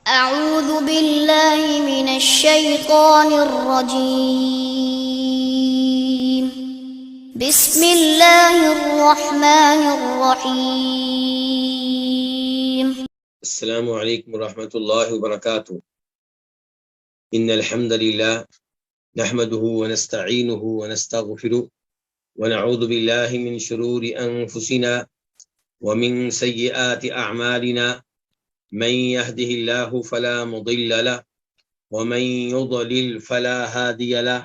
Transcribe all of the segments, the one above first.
أعوذ بالله من الشيطان الرجيم. بسم الله الرحمن الرحيم. السلام علیکم ورحمۃ اللہ وبرکاتہ. ان الحمد للہ نحمده ونستعینه ونستغفره ونعوذ باللہ من شرور انفسنا ومن سیئات اعمالنا من يهده الله فلا مضل له ومن يضلل فلا هادي له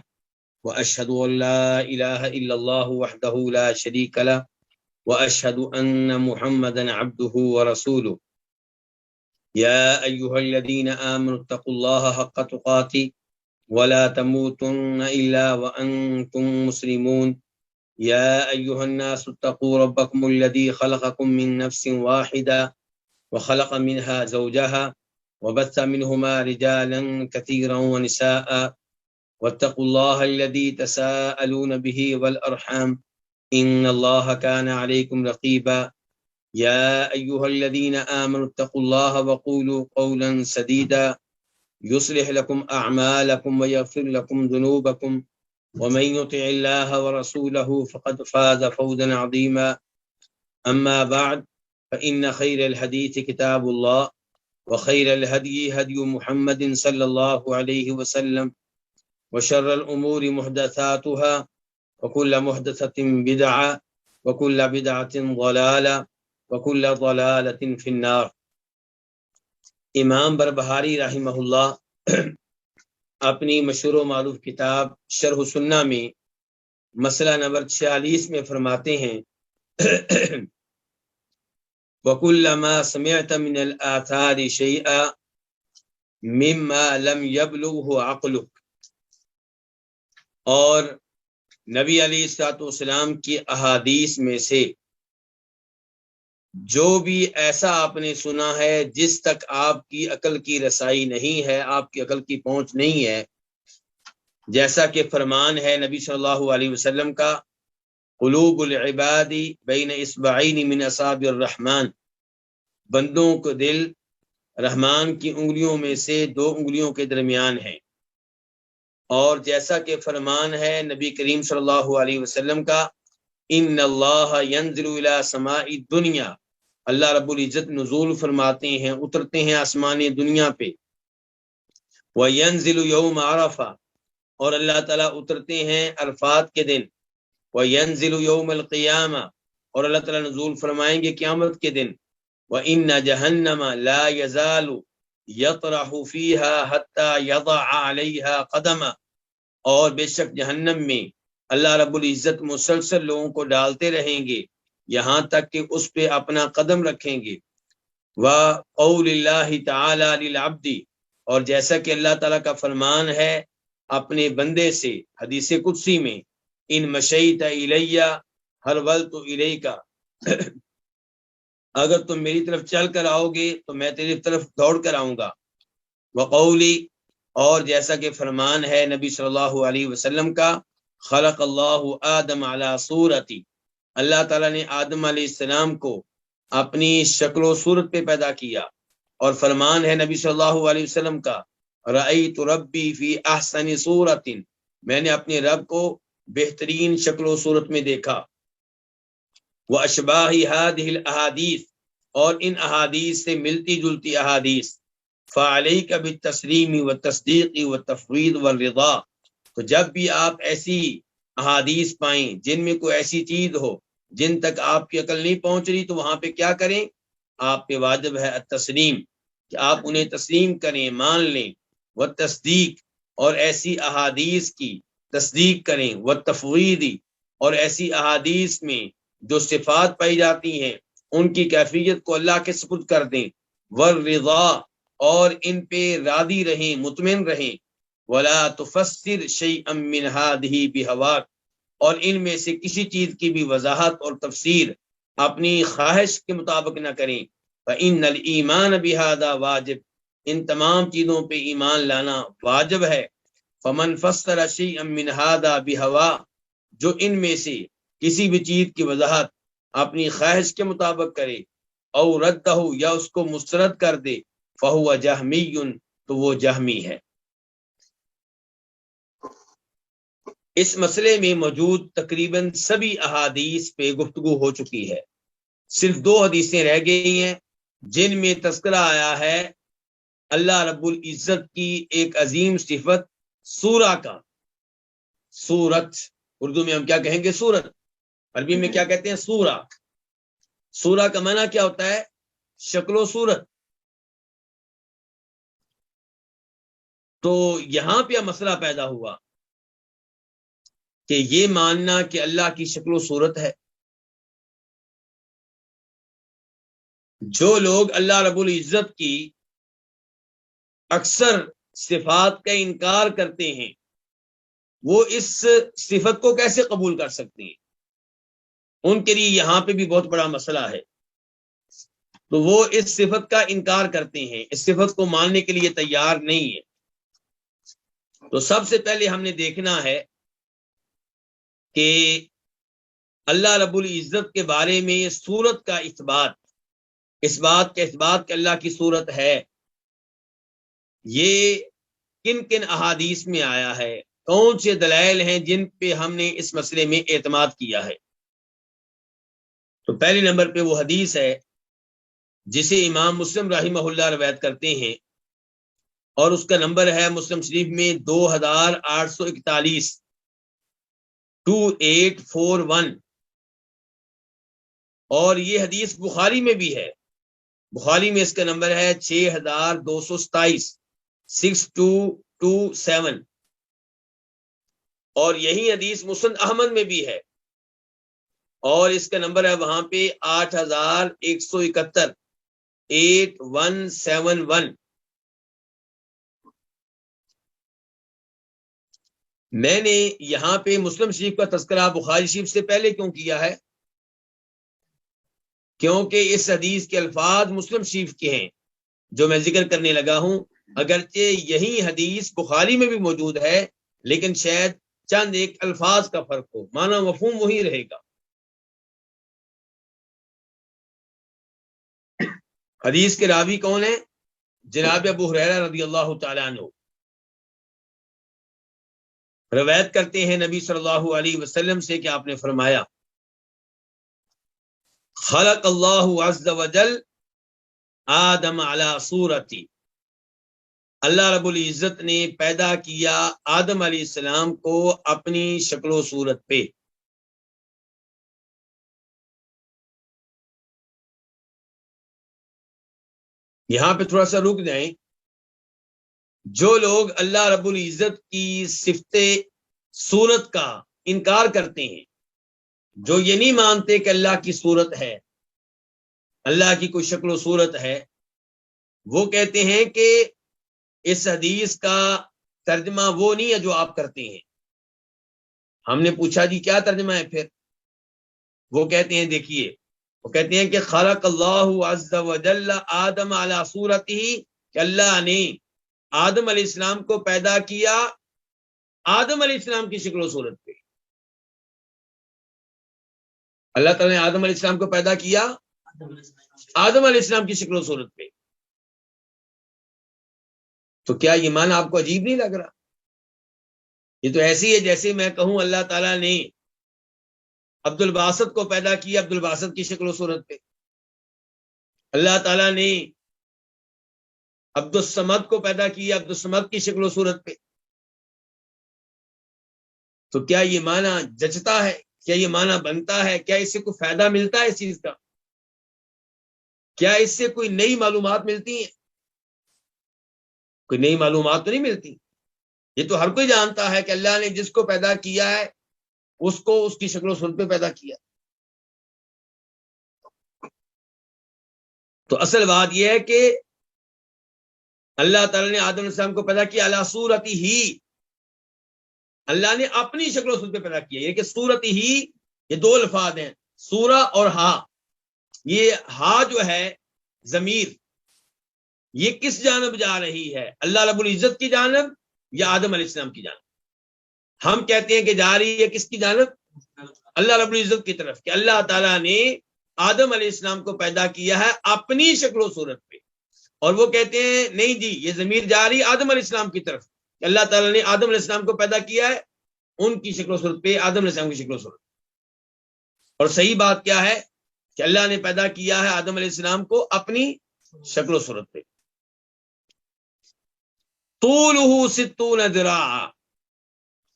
واشهد ان لا اله الا الله وحده لا شريك له واشهد ان محمدا عبده ورسوله. يا أيها الذين آمنوا اتقوا الله حق تقاته ولا تموتن إلا وأنتم مسلمون. يا أيها الناس اتقوا ربكم الذي خلقكم من نفس واحدة وخلق منها زوجها وبث منهما رجالا كثيرا ونساء واتقوا الله الذي تساءلون به والأرحام إن الله كان عليكم رقيبا. يا أيها الذين آمنوا اتقوا الله وقولوا قولا سديدا يصلح لكم أعمالكم ويغفر لكم ذنوبكم ومن يطع الله ورسوله فقد فاز فوزا عظيما. أما بعد فإن خير الحديث كتاب الله وخير الهدي هدي محمد صلى الله عليه وسلم وشر الأمور محدثاتها وكل محدثة بدعة وكل بدعة ضلالة وکل ضلالۃ فی النار. امام بربہاری رحمہ اللہ اپنی مشہور و معروف کتاب شرح سنہ میں مسئلہ نمبر 46 میں فرماتے ہیں وَكُلَّمَا سَمِعْتَ مِنَ الْآثَارِ شَيْئًا مِمَّا لَمْ يَبْلُغْهُ عَقْلُكَ. اور نبی علیہ الصلوۃ والسلام کی احادیث میں سے جو بھی ایسا آپ نے سنا ہے جس تک آپ کی عقل کی رسائی نہیں ہے، آپ کی عقل کی پہنچ نہیں ہے، جیسا کہ فرمان ہے نبی صلی اللہ علیہ وسلم کا قلوب العباد بین اصبعین من اصابع الرحمن، بندوں کو دل رحمان کی انگلیوں میں سے 2 انگلیوں کے درمیان ہے. اور جیسا کہ فرمان ہے نبی کریم صلی اللہ علیہ وسلم کا ان اللہ ینزل الی سماء الدنیا، اللہ رب العزت نزول فرماتے ہیں، اترتے ہیں آسمان دنیا پہ. وَيَنزِلُ يَوْمَ عَرَفَةَ، اور اللہ تعالیٰ اترتے ہیں عرفات کے دن. وَيَنزِلُ يَوْمَ الْقِيَامَةِ، اور اللہ تعالیٰ نزول فرمائیں گے قیامت کے دن. وَإِنَّ جَهَنَّمَ لَا يَزَالُ يَطْرَحُ فِيهَا حَتَّى يَضَعَ عَلَيْهَا قَدَمًا، اور بے شک جہنم میں اللہ رب العزت مسلسل لوگوں کو ڈالتے رہیں گے یہاں تک کہ اس پہ اپنا قدم رکھیں گے. وَقَوْلِ اللَّهِ تَعَالَى لِلْعَبْدِ، اور جیسا کہ اللہ تعالیٰ کا فرمان ہے اپنے بندے سے حدیث قدسی میں ان مشیت الیہ حرولت الیک، اگر تم میری طرف چل کر آؤ گے تو میں تیری طرف دوڑ کر آؤں گا. وقولی، اور جیسا کہ فرمان ہے نبی صلی اللہ علیہ وسلم کا خلق اللہ آدم علی صورتی، اللہ تعالیٰ نے آدم علیہ السلام کو اپنی شکل و صورت پہ پیدا کیا. اور فرمان ہے نبی صلی اللہ علیہ وسلم کا رأیت ربی فی احسن صورت، میں نے اپنے رب کو بہترین شکل و صورت میں دیکھا. واشباہ ہذہ الاحادیث، اور ان احادیث سے ملتی جلتی احادیث. فعلیک بالتسلیم والتصدیق والتفویض والرضا، تو جب بھی آپ ایسی احادیث پائیں جن میں کوئی ایسی چیز ہو جن تک آپ کی عقل نہیں پہنچ رہی، تو وہاں پہ کیا کریں؟ آپ پہ واجب ہے التسلیم، کہ آپ انہیں تسلیم کریں، مان لیں. والتصدیق، اور ایسی احادیث کی تصدیق کریں. والتفویض، اور ایسی احادیث میں جو صفات پائی جاتی ہیں ان کی کیفیت کو اللہ کے سپرد کر دیں. والرضا، اور ان پہ راضی رہیں، مطمئن رہیں. ولا تفسر شیئا من هذه بهواک، اور ان میں سے کسی چیز کی بھی وضاحت اور تفسیر اپنی خواہش کے مطابق نہ کریں. فإن الایمان بهذا واجب، ان تمام چیزوں پہ ایمان لانا واجب ہے. فمن فسر شیئا من هذا بهوا، جو ان میں سے کسی بھی چیز کی وضاحت اپنی خواہش کے مطابق کرے، او ردہ، یا اس کو مسترد کر دے، فہو جہمی، تو وہ جہمی ہے۔ اس مسئلے میں موجود تقریباً سبھی احادیث پہ گفتگو ہو چکی ہے، صرف 2 حدیثیں رہ گئی ہیں جن میں تذکرہ آیا ہے اللہ رب العزت کی ایک عظیم صفت سورہ کا۔ سورت اردو میں ہم کیا کہیں گے؟ سورت۔ عربی میں کیا کہتے ہیں؟ سورہ۔ سورہ کا معنی کیا ہوتا ہے؟ شکل و صورت۔ تو یہاں پہ مسئلہ پیدا ہوا کہ یہ ماننا کہ اللہ کی شکل و صورت ہے۔ جو لوگ اللہ رب العزت کی اکثر صفات کا انکار کرتے ہیں وہ اس صفت کو کیسے قبول کر سکتے ہیں؟ ان کے لیے یہاں پہ بھی بہت بڑا مسئلہ ہے۔ تو وہ اس صفت کا انکار کرتے ہیں، اس صفت کو ماننے کے لیے تیار نہیں ہے۔ تو سب سے پہلے ہم نے دیکھنا ہے کہ اللہ رب العزت کے بارے میں صورت کا اس بات کہ اللہ کی صورت ہے، یہ کن کن احادیث میں آیا ہے، کون سے دلائل ہیں جن پہ ہم نے اس مسئلے میں اعتماد کیا ہے؟ تو پہلے نمبر پہ وہ حدیث ہے جسے امام مسلم رحمہ اللہ روایت کرتے ہیں، اور اس کا نمبر ہے مسلم شریف میں 2841، 2841، اور یہ حدیث بخاری میں بھی ہے۔ بخاری میں اس کا نمبر ہے 6227، 6227، اور یہی حدیث مسند احمد میں بھی ہے، اور اس کا نمبر ہے وہاں پہ 8171، 8171۔ میں نے یہاں پہ مسلم شریف کا تذکرہ بخاری شریف سے پہلے کیوں کیا ہے؟ کیونکہ اس حدیث کے الفاظ مسلم شریف کے ہیں جو میں ذکر کرنے لگا ہوں، اگرچہ یہی حدیث بخاری میں بھی موجود ہے لیکن شاید چند ایک الفاظ کا فرق ہو، معنی مفہوم وہی رہے گا۔ حدیث کے راوی کون ہیں؟ جناب ابو ہریرہ رضی اللہ تعالیٰ عنہ روایت کرتے ہیں نبی صلی اللہ علیہ وسلم سے کہ آپ نے فرمایا، خلق اللہ عز وجل آدم علی صورتی، اللہ رب العزت نے پیدا کیا آدم علیہ السلام کو اپنی شکل و صورت پہ۔ یہاں پہ تھوڑا سا رک جائیں۔ جو لوگ اللہ رب العزت کی صفت صورت کا انکار کرتے ہیں، جو یہ نہیں مانتے کہ اللہ کی صورت ہے، اللہ کی کوئی شکل و صورت ہے، وہ کہتے ہیں کہ اس حدیث کا ترجمہ وہ نہیں ہے جو آپ کرتے ہیں۔ ہم نے پوچھا جی کیا ترجمہ ہے پھر؟ وہ کہتے ہیں دیکھیے، وہ کہتے ہیں کہ خلق اللہ عز وجل آدم علی صورتہ، کہ اللہ نے آدم علیہ السلام کو پیدا کیا آدم علیہ السلام کی شکل و صورت پہ۔ اللہ تعالیٰ نے آدم علیہ السلام کو پیدا کیا آدم علیہ السلام کی شکل و صورت پہ۔ تو کیا یہ معنی آپ کو عجیب نہیں لگ رہا؟ یہ تو ایسی ہے جیسے میں کہوں اللہ تعالیٰ نے عبد الباسط کو پیدا کیا عبد الباسط کی شکل و صورت پہ، اللہ تعالیٰ نے عبد الصمد کو پیدا کیا عبد الصمد کی شکل و صورت پہ۔ تو کیا یہ معنی جچتا ہے؟ کیا یہ معنی بنتا ہے؟ کیا اس سے کوئی فائدہ ملتا ہے اس چیز کا؟ کیا اس سے کوئی نئی معلومات ملتی ہیں؟ کوئی نئی معلومات تو نہیں ملتی۔ یہ تو ہر کوئی جانتا ہے کہ اللہ نے جس کو پیدا کیا ہے اس کو اس کی شکل و صورت پہ پیدا کیا۔ تو اصل بات یہ ہے کہ اللہ تعالیٰ نے آدم علیہ السلام کو پیدا کیا علی صورت ہی، اللہ نے اپنی شکل و صورت پہ پیدا کیا۔ یہ کہ صورت ہی، یہ دو الفاظ ہیں، سورہ اور ہا۔ یہ ہا جو ہے ضمیر، یہ کس جانب جا رہی ہے؟ اللہ رب العزت کی جانب یا آدم علیہ السلام کی جانب؟ ہم کہتے ہیں کہ جا رہی ہے کس کی جانب؟ اللہ رب العزت کی طرف، کہ اللہ تعالیٰ نے آدم علیہ السلام کو پیدا کیا ہے اپنی شکل و صورت پہ، اور وہ کہتے ہیں نہیں جی یہ ضمیر جا رہی آدم علیہ السلام کی طرف کہ اللہ تعالیٰ نے آدم علیہ السلام کو پیدا کیا ہے ان کی شکل و صورت پہ، آدم علیہ السلام کی شکل و صورت. اور صحیح بات کیا ہے کہ اللہ نے پیدا کیا ہے آدم علیہ السلام کو اپنی شکل و صورت پہ. طولہ 60 ذراعا.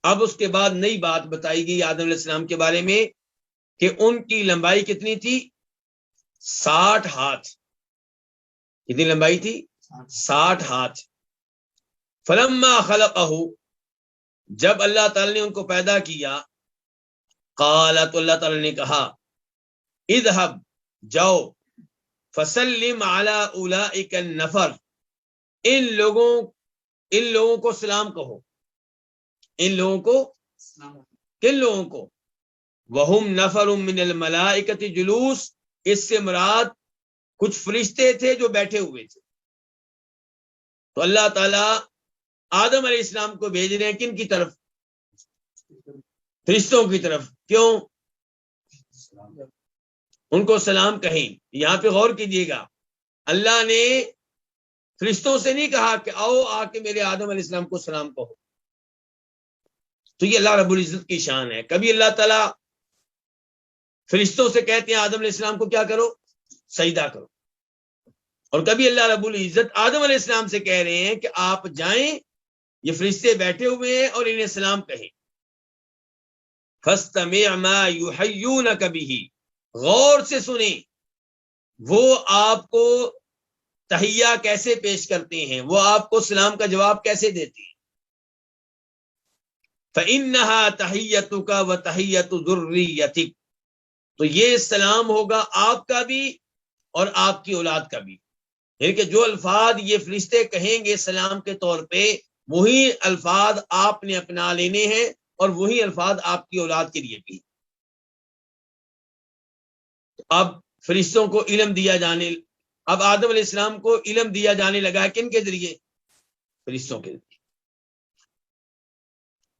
اب اس کے بعد نئی بات بتائی گئی آدم علیہ السلام کے بارے میں کہ ان کی لمبائی کتنی تھی؟ 60 ہاتھ. کتنی لمبائی تھی؟ 60 ہاتھ. فلما خلقہ، جب اللہ تعالی نے ان کو پیدا کیا، قال، تو اللہ تعالی نے کہا، اذهب، جاؤ، فسلم علی اولئک النفر، ان لوگوں کو سلام کہو. ان لوگوں کو، کن لوگوں کو؟ وہم نفر من الملائکۃ جلوس، اس سے مراد کچھ فرشتے تھے جو بیٹھے ہوئے تھے. تو اللہ تعالیٰ آدم علیہ السلام کو بھیج رہے ہیں کن کی طرف؟ فرشتوں کی طرف. کیوں؟ ان کو سلام کہیں. یہاں پہ غور کیجیے گا، اللہ نے فرشتوں سے نہیں کہا کہ آؤ آ کے میرے آدم علیہ السلام کو سلام کہو. تو یہ اللہ رب العزت کی شان ہے. کبھی اللہ تعالیٰ فرشتوں سے کہتے ہیں آدم علیہ السلام کو کیا کرو؟ سجدہ کرو. اور کبھی اللہ رب العزت آدم علیہ السلام سے کہہ رہے ہیں کہ آپ جائیں، یہ فرشتے بیٹھے ہوئے ہیں اور انہیں سلام کہیں. فَاسْتَمِعْ مَا يُحَيُّونَكَ بِهِ، غور سے سنیں وہ آپ کو تحیہ کیسے پیش کرتے ہیں، وہ آپ کو سلام کا جواب کیسے دیتے ہیں. فَإِنَّهَا تَحِيَّتُكَ وَتَحِيَّةُ ذُرِّيَّتِكَ، تو یہ سلام ہوگا آپ کا بھی اور آپ کی اولاد کا بھی. یعنی کہ جو الفاظ یہ فرشتے کہیں گے سلام کے طور پہ، وہی الفاظ آپ نے اپنا لینے ہیں اور وہی الفاظ آپ کی اولاد کے لیے بھی. اب فرشتوں کو علم دیا جانے، اب آدم علیہ السلام کو علم دیا جانے لگا ہے کن کے ذریعے؟ فرشتوں کے ذریعے.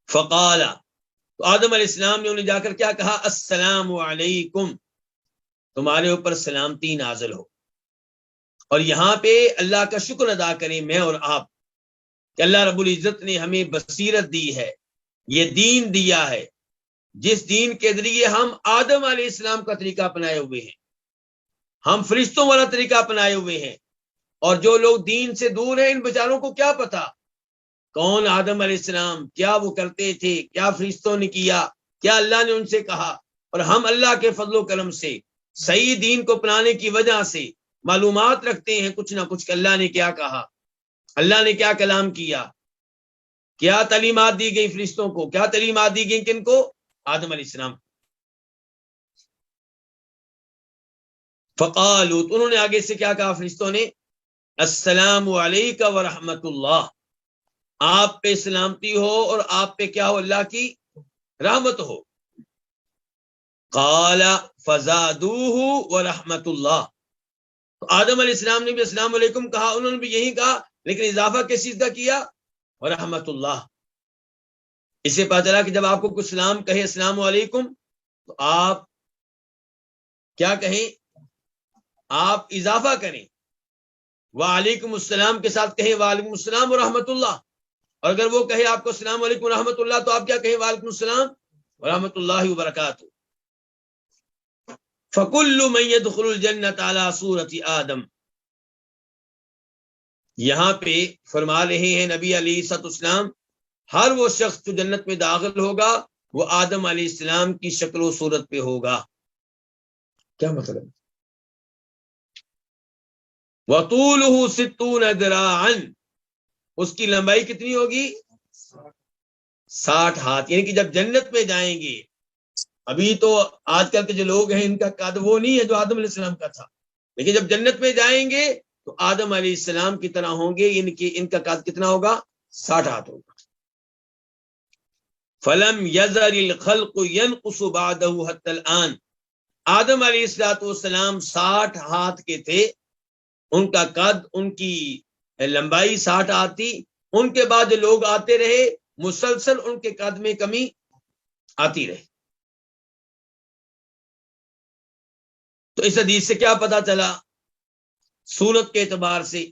فقال، تو آدم علیہ السلام نے انہیں جا کر کیا کہا؟ السلام علیکم، تمہارے اوپر سلامتی نازل ہو. اور یہاں پہ اللہ کا شکر ادا کریں میں اور آپ کہ اللہ رب العزت نے ہمیں بصیرت دی ہے، یہ دین دیا ہے جس دین کے ذریعے ہم آدم علیہ السلام کا طریقہ اپنائے ہوئے ہیں، ہم فرشتوں والا طریقہ اپنائے ہوئے ہیں. اور جو لوگ دین سے دور ہیں ان بیچاروں کو کیا پتا کون آدم علیہ السلام، کیا وہ کرتے تھے، کیا فرشتوں نے کیا، کیا اللہ نے ان سے کہا. اور ہم اللہ کے فضل و کرم سے صحیح دین کو اپنانے کی وجہ سے معلومات رکھتے ہیں کچھ نہ کچھ کہ اللہ نے کیا کہا، اللہ نے کیا کلام کیا، کیا تعلیمات دی گئی فرشتوں کو، کیا تعلیمات دی گئی کن کو؟ آدم علیہ السلام. فقالوا، تو انہوں نے آگے سے کیا کہا فرشتوں نے؟ السلام علیک ورحمۃ اللہ، آپ پہ سلامتی ہو اور آپ پہ کیا ہو؟ اللہ کی رحمت ہو. قال فزادوہ ورحمۃ اللہ، تو آدم علیہ السلام نے بھی السلام علیکم کہا، انہوں نے بھی یہی کہا، لیکن اضافہ کس چیز کا کیا؟ ورحمۃ اللہ. اس سے پتہ چلا کہ جب آپ کو کوئی سلام کہے السلام علیکم تو آپ کیا کہیں؟ آپ اضافہ کریں. وعلیکم السلام کے ساتھ کہیں وعلیکم السلام ورحمۃ اللہ. اور اگر وہ کہے آپ کو السلام علیکم ورحمۃ اللہ تو آپ کیا کہیں؟ وعلیکم السلام ورحمۃ اللہ وبرکاتہ. فَكُلُّ مَن يَدْخُلُ الْجَنَّةَ عَلَى صُورَةِ آدم، یہاں پہ فرما رہے ہیں نبی علیہ الصلوۃ والسلام ہر وہ شخص جو جنت میں داخل ہوگا وہ آدم علیہ السلام کی شکل و صورت پہ ہوگا. کیا مطلب؟ وَطُولُهُ 60 ذراعا، اس کی لمبائی کتنی ہوگی؟ 60 ہاتھ. یعنی کہ جب جنت میں جائیں گے، ابھی تو آج کل کے جو لوگ ہیں ان کا قد وہ نہیں ہے جو آدم علیہ السلام کا تھا، لیکن جب جنت میں جائیں گے تو آدم علیہ السلام کی طرح ہوں گے. ان کا قد کتنا ہوگا؟ 60 ہاتھ ہوگا. فلم یزر الخلق ينقص بعده حتى الآن، آدم علیہ السلام 60 ہاتھ کے تھے، ان کا قد، ان کی لمبائی 60 ہاتھ تھی. ان کے بعد جو لوگ آتے رہے مسلسل ان کے قد میں کمی آتی رہی. تو اس حدیث سے کیا پتا چلا؟ صورت کے اعتبار سے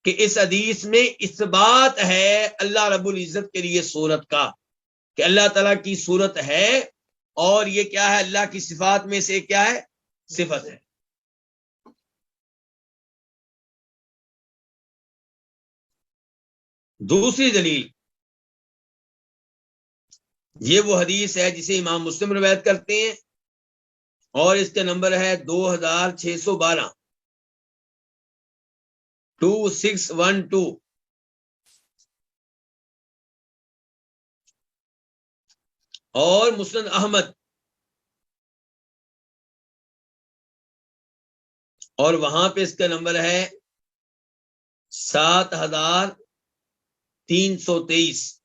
کہ اس حدیث میں اثبات ہے اللہ رب العزت کے لیے صورت کا، کہ اللہ تعالیٰ کی صورت ہے، اور یہ کیا ہے؟ اللہ کی صفات میں سے کیا ہے؟ صفت ہے۔ دوسری دلیل یہ وہ حدیث ہے جسے امام مسلم روایت کرتے ہیں، اور اس کا نمبر ہے 2612، 2612۔ اور مسند احمد، اور وہاں پہ اس کا نمبر ہے 7323،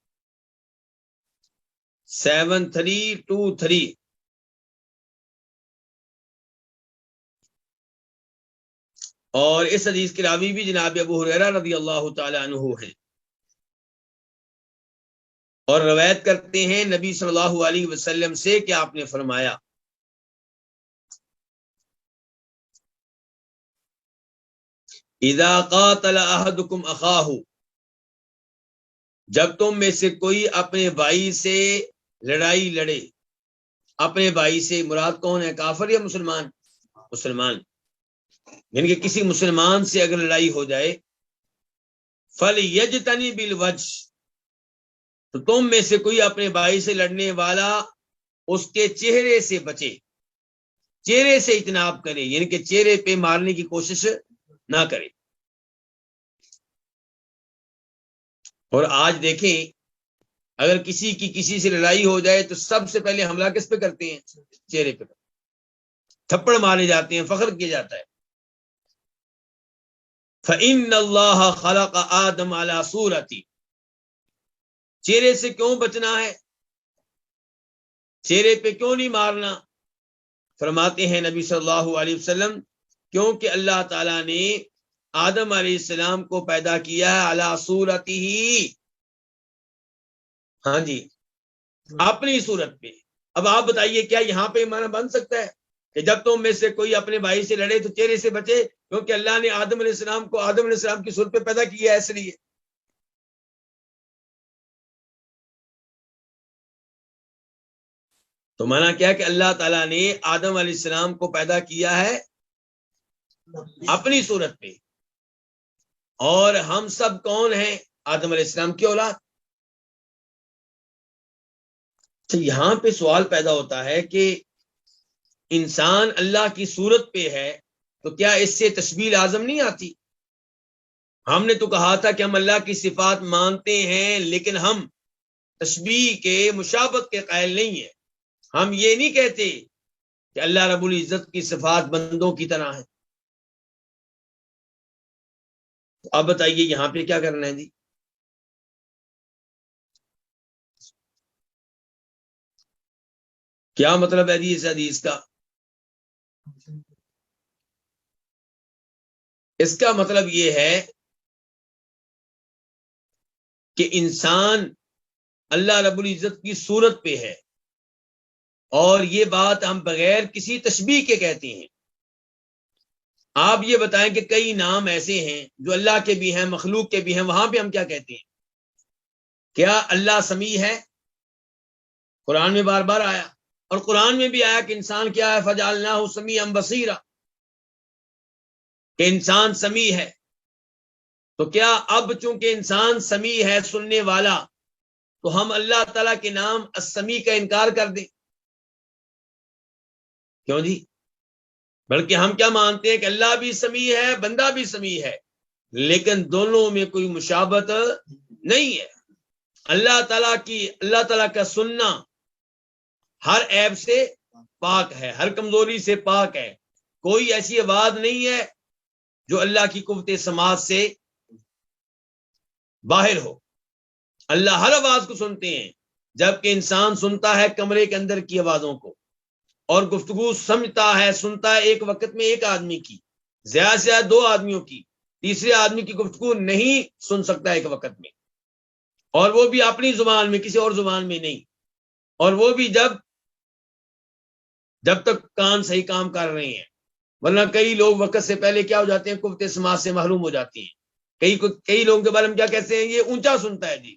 7323۔ اور اس حدیث کے راوی بھی جناب ابو ہریرہ رضی اللہ تعالی عنہ ہیں، اور روایت کرتے ہیں نبی صلی اللہ علیہ وسلم سے کہ آپ نے فرمایا اذا قاتل احدکم اخاہ، جب تم میں سے کوئی اپنے بھائی سے لڑائی لڑے، اپنے بھائی سے مراد کون ہے؟ کافر یا مسلمان؟ مسلمان، یعنی کہ کسی مسلمان سے اگر لڑائی ہو جائے، فَلْيَجْتَنِبِ الْوَجْهَ، تو تم میں سے کوئی اپنے بھائی سے لڑنے والا اس کے چہرے سے بچے، چہرے سے اجتناب کرے، یعنی کہ چہرے پہ مارنے کی کوشش نہ کرے۔ اور آج دیکھیں، اگر کسی سے لڑائی ہو جائے تو سب سے پہلے حملہ کس پہ کرتے ہیں؟ چہرے پہ، تھپڑ مارے جاتے ہیں، فخر کیا جاتا ہے۔ فَإِنَّ اللَّهَ خَلَقَ آدَمَ عَلَى صُورَتِهِ، چہرے سے کیوں بچنا ہے؟ چہرے پہ کیوں نہیں مارنا؟ فرماتے ہیں نبی صلی اللہ علیہ وسلم، کیونکہ اللہ تعالیٰ نے آدم علیہ السلام کو پیدا کیا ہے علی صورتہ، ہاں جی، اپنی صورت پہ۔ اب آپ بتائیے کیا یہاں پہ معنی بن سکتا ہے کہ جب تم میں سے کوئی اپنے بھائی سے لڑے تو چہرے سے بچے، کیونکہ اللہ نے آدم علیہ السلام کو آدم علیہ السلام کی صورت پہ پیدا کیا ہے، اس لیے۔ تو مانا کیا کہ اللہ تعالیٰ نے آدم علیہ السلام کو پیدا کیا ہے اپنی صورت پہ، اور ہم سب کون ہیں؟ آدم علیہ السلام کی اولاد۔ تو یہاں پہ سوال پیدا ہوتا ہے کہ انسان اللہ کی صورت پہ ہے تو کیا اس سے تشبیہ اعظم نہیں آتی؟ ہم نے تو کہا تھا کہ ہم اللہ کی صفات مانتے ہیں، لیکن ہم تشبیہ کے، مشابہت کے قائل نہیں ہیں۔ ہم یہ نہیں کہتے کہ اللہ رب العزت کی صفات بندوں کی طرح ہیں۔ اب بتائیے یہاں پہ کیا کرنا ہے جی؟ کیا مطلب ہے جی اس حدیث کا؟ اس کا مطلب یہ ہے کہ انسان اللہ رب العزت کی صورت پہ ہے، اور یہ بات ہم بغیر کسی تشبیہ کے کہتے ہیں۔ آپ یہ بتائیں کہ کئی نام ایسے ہیں جو اللہ کے بھی ہیں، مخلوق کے بھی ہیں، وہاں پہ ہم کیا کہتے ہیں؟ کیا اللہ سمیع ہے؟ قرآن میں بار بار آیا، اور قرآن میں بھی آیا کہ انسان کیا ہے؟ فَجَعَلْنَاهُ سَمِيعًا بَصِيرًا، کہ انسان سمیع ہے۔ تو کیا اب چونکہ انسان سمیع ہے، سننے والا، تو ہم اللہ تعالیٰ کے نام السمیع کا انکار کر دیں؟ کیوں جی؟ بلکہ ہم کیا مانتے ہیں کہ اللہ بھی سمیع ہے، بندہ بھی سمیع ہے، لیکن دونوں میں کوئی مشابہت نہیں ہے۔ اللہ تعالیٰ کا سننا ہر عیب سے پاک ہے، ہر کمزوری سے پاک ہے، کوئی ایسی آواز نہیں ہے جو اللہ کی قوت سماعت سے باہر ہو۔ اللہ ہر آواز کو سنتے ہیں، جبکہ انسان سنتا ہے کمرے کے اندر کی آوازوں کو، اور گفتگو سمجھتا ہے، سنتا ہے ایک وقت میں ایک آدمی کی، زیادہ سے زیادہ 2 آدمیوں کی، تیسرے آدمی کی گفتگو نہیں سن سکتا ایک وقت میں، اور وہ بھی اپنی زبان میں، کسی اور زبان میں نہیں، اور وہ بھی جب تک کان صحیح کام کر رہے ہیں، ورنہ کئی لوگ وقت سے پہلے کیا ہو جاتے ہیں؟ قوت سماعت سے محروم ہو جاتے ہیں۔ کئی لوگوں کے بارے میں کیا کہتے ہیں؟ یہ اونچا سنتا ہے جی،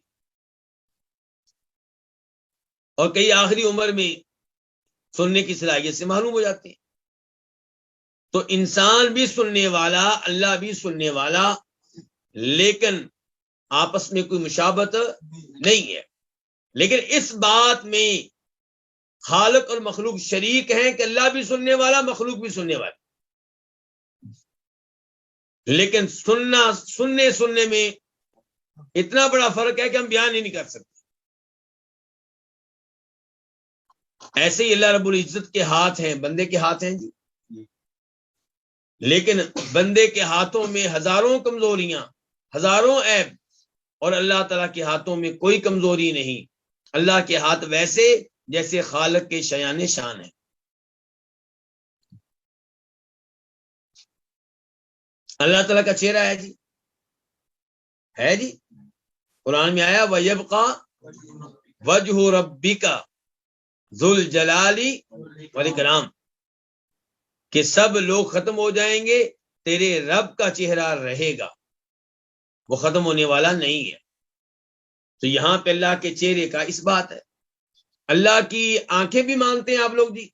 اور کئی آخری عمر میں سننے کی صلاحیت سے محروم ہو جاتے ہیں۔ تو انسان بھی سننے والا، اللہ بھی سننے والا، لیکن آپس میں کوئی مشابہت نہیں ہے۔ لیکن اس بات میں خالق اور مخلوق شریک ہیں کہ اللہ بھی سننے والا، مخلوق بھی سننے والا، لیکن سننے میں اتنا بڑا فرق ہے کہ ہم بیان ہی نہیں کر سکتے۔ ایسے ہی اللہ رب العزت کے ہاتھ ہیں، بندے کے ہاتھ ہیں جی، لیکن بندے کے ہاتھوں میں ہزاروں کمزوریاں، ہزاروں عیب، اور اللہ تعالیٰ کے ہاتھوں میں کوئی کمزوری نہیں۔ اللہ کے ہاتھ ویسے جیسے خالق کے شایان شان ہے۔ اللہ تعالیٰ کا چہرہ ہے جی، ہے جی، قرآن میں آیا وَيَبْقَى وَجْهُ رَبِّكَ ذُو الْجَلَالِ وَالْإِكْرَامِ، کہ سب لوگ ختم ہو جائیں گے، تیرے رب کا چہرہ رہے گا، وہ ختم ہونے والا نہیں ہے۔ تو یہاں پہ اللہ کے چہرے کا اس بات ہے۔ اللہ کی آنکھیں بھی مانتے ہیں آپ لوگ جی،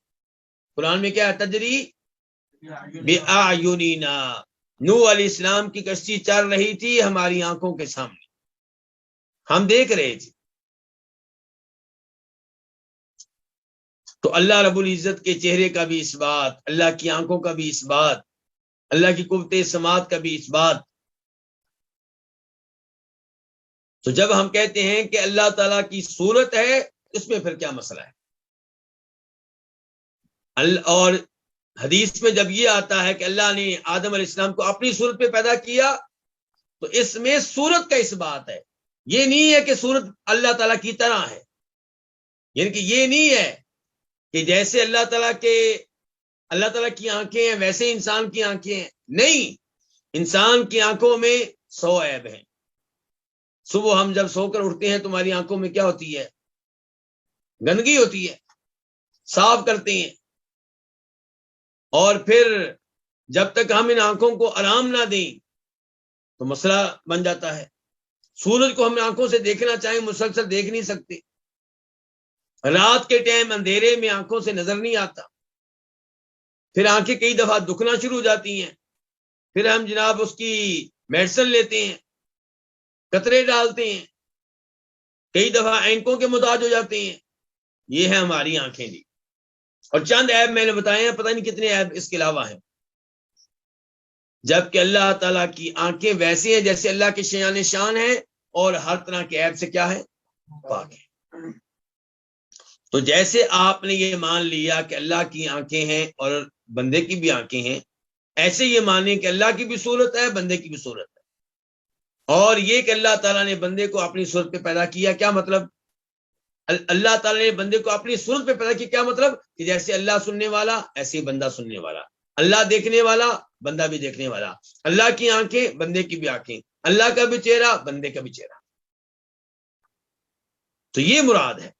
قرآن میں کیا ہے؟ تجری بِأَعْيُنِنَا، نوح علیہ السلام کی کشتی چل رہی تھی ہماری آنکھوں کے سامنے، ہم دیکھ رہے تھے۔ تو اللہ رب العزت کے چہرے کا بھی اس بات، اللہ کی آنکھوں کا بھی اس بات، اللہ کی قوت سماعت کا بھی اس بات۔ تو جب ہم کہتے ہیں کہ اللہ تعالیٰ کی صورت ہے، اس میں پھر کیا مسئلہ ہے؟ اور حدیث میں جب یہ آتا ہے کہ اللہ نے آدم علیہ السلام کو اپنی صورت پہ پیدا کیا، تو اس میں صورت کا اس بات ہے، یہ نہیں ہے کہ صورت اللہ تعالیٰ کی طرح ہے، یعنی کہ یہ نہیں ہے کہ جیسے اللہ تعالیٰ کی آنکھیں ہیں ویسے انسان کی آنکھیں ہیں، نہیں، انسان کی آنکھوں میں 100 عیب ہیں۔ صبح ہم جب سو کر اٹھتے ہیں تمہاری آنکھوں میں کیا ہوتی ہے؟ گندگی ہوتی ہے، صاف کرتے ہیں، اور پھر جب تک ہم ان آنکھوں کو آرام نہ دیں تو مسئلہ بن جاتا ہے۔ سورج کو ہم آنکھوں سے دیکھنا چاہیں مسلسل دیکھ نہیں سکتے، رات کے ٹائم اندھیرے میں آنکھوں سے نظر نہیں آتا، پھر آنکھیں کئی دفعہ دکھنا شروع ہو جاتی ہیں، پھر ہم جناب اس کی میڈیسن لیتے ہیں، قطرے ڈالتے ہیں، کئی دفعہ اینکوں کے محتاج ہو جاتے ہیں۔ یہ ہے ہماری آنکھیں جی، اور چند عیب میں نے بتائے ہیں، پتہ نہیں کتنے عیب اس کے علاوہ ہیں، جبکہ اللہ تعالیٰ کی آنکھیں ویسے ہیں جیسے اللہ کے شایان شان ہیں، اور ہر طرح کے عیب سے کیا ہے؟ پاک ہے۔ تو جیسے آپ نے یہ مان لیا کہ اللہ کی آنکھیں ہیں اور بندے کی بھی آنکھیں ہیں، ایسے یہ مانیں کہ اللہ کی بھی صورت ہے، بندے کی بھی صورت ہے، اور یہ کہ اللہ تعالیٰ نے بندے کو اپنی صورت پہ پیدا کیا، کیا مطلب؟ اللہ تعالیٰ نے بندے کو اپنی صورت پہ پیدا کیا، کیا مطلب؟ کہ جیسے اللہ سننے والا ایسے ہی بندہ سننے والا، اللہ دیکھنے والا بندہ بھی دیکھنے والا، اللہ کی آنکھیں بندے کی بھی آنکھیں، اللہ کا بھی چہرہ بندے کا بھی چہرہ۔ تو یہ مراد ہے۔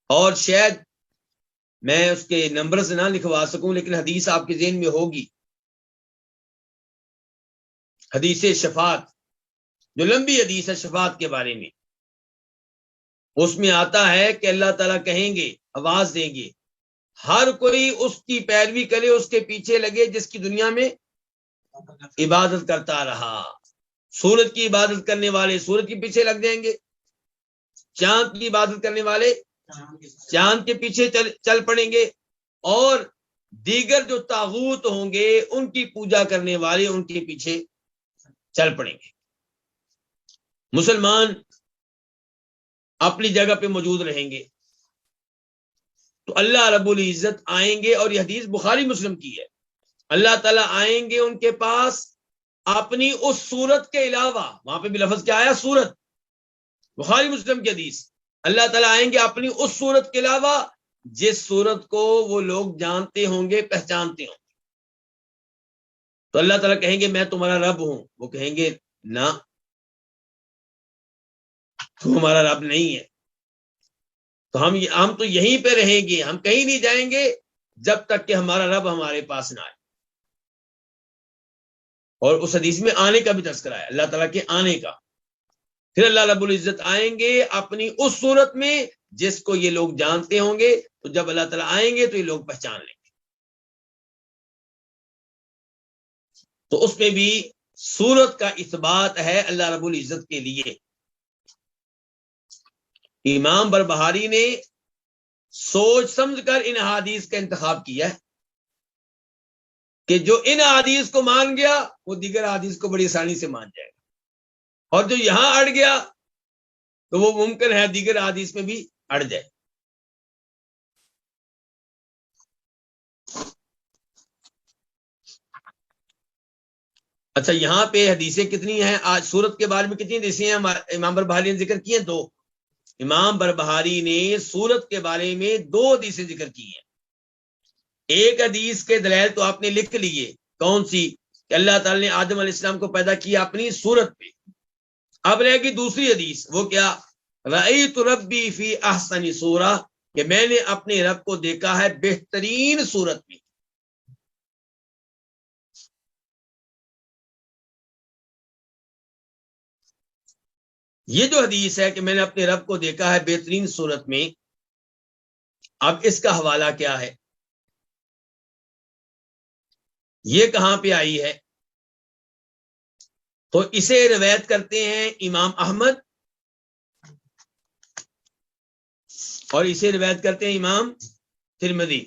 اور شاید میں اس کے نمبر سے نہ لکھوا سکوں، لیکن حدیث آپ کے ذہن میں ہوگی، حدیث شفاعت، جو لمبی حدیث ہے شفاعت کے بارے میں، اس میں آتا ہے کہ اللہ تعالیٰ کہیں گے، آواز دیں گے، ہر کوئی اس کی پیروی کرے، اس کے پیچھے لگے جس کی دنیا میں عبادت کرتا رہا۔ سورج کی عبادت کرنے والے سورج کے پیچھے لگ جائیں گے، چاند کی عبادت کرنے والے چاند کے پیچھے چل پڑیں گے، اور دیگر جو طاغوت ہوں گے ان کی پوجا کرنے والے ان کے پیچھے چل پڑیں گے۔ مسلمان اپنی جگہ پہ موجود رہیں گے۔ تو اللہ رب العزت آئیں گے، اور یہ حدیث بخاری مسلم کی ہے، اللہ تعالیٰ آئیں گے ان کے پاس اپنی اس صورت کے علاوہ، وہاں پہ بھی لفظ کیا آیا؟ صورت، بخاری مسلم کی حدیث، اللہ تعالیٰ آئیں گے اپنی اس صورت کے علاوہ جس صورت کو وہ لوگ جانتے ہوں گے، پہچانتے ہوں گے۔ تو اللہ تعالیٰ کہیں گے میں تمہارا رب ہوں، وہ کہیں گے نہ، تو ہمارا رب نہیں ہے۔ تو ہم تو یہیں پہ رہیں گے، ہم کہیں نہیں جائیں گے جب تک کہ ہمارا رب ہمارے پاس نہ آئے۔ اور اس حدیث میں آنے کا بھی تذکرہ ہے، اللہ تعالیٰ کے آنے کا۔ پھر اللہ رب العزت آئیں گے اپنی اس صورت میں جس کو یہ لوگ جانتے ہوں گے، تو جب اللہ تعالیٰ آئیں گے تو یہ لوگ پہچان لیں گے۔ تو اس میں بھی صورت کا اثبات ہے اللہ رب العزت کے لیے۔ امام بربہاری نے سوچ سمجھ کر ان احادیث کا انتخاب کیا ہے کہ جو ان احادیث کو مان گیا وہ دیگر احادیث کو بڑی آسانی سے مان جائے گا، اور جو یہاں اڑ گیا تو وہ ممکن ہے دیگر احادیث میں بھی اڑ جائے۔ اچھا، یہاں پہ حدیثیں کتنی ہیں؟ آج سورت کے بارے میں کتنی حدیثیں ہیں؟ امام بربہاری نے ذکر کی ہیں 2۔ امام بربہاری نے سورت کے بارے میں 2 حدیثیں ذکر کی ہیں۔ ایک حدیث کے دلائل تو آپ نے لکھ لیے، کون سی؟ کہ اللہ تعالی نے آدم علیہ السلام کو پیدا کیا اپنی صورت پہ۔ اب رہے گی دوسری حدیث، وہ کیا؟ رأیت ربی فی احسن صورہ، کہ میں نے اپنے رب کو دیکھا ہے بہترین صورت میں۔ یہ جو حدیث ہے کہ میں نے اپنے رب کو دیکھا ہے بہترین صورت میں، اب اس کا حوالہ کیا ہے؟ یہ کہاں پہ آئی ہے؟ تو اسے روایت کرتے ہیں امام احمد، اور اسے روایت کرتے ہیں امام ترمذی۔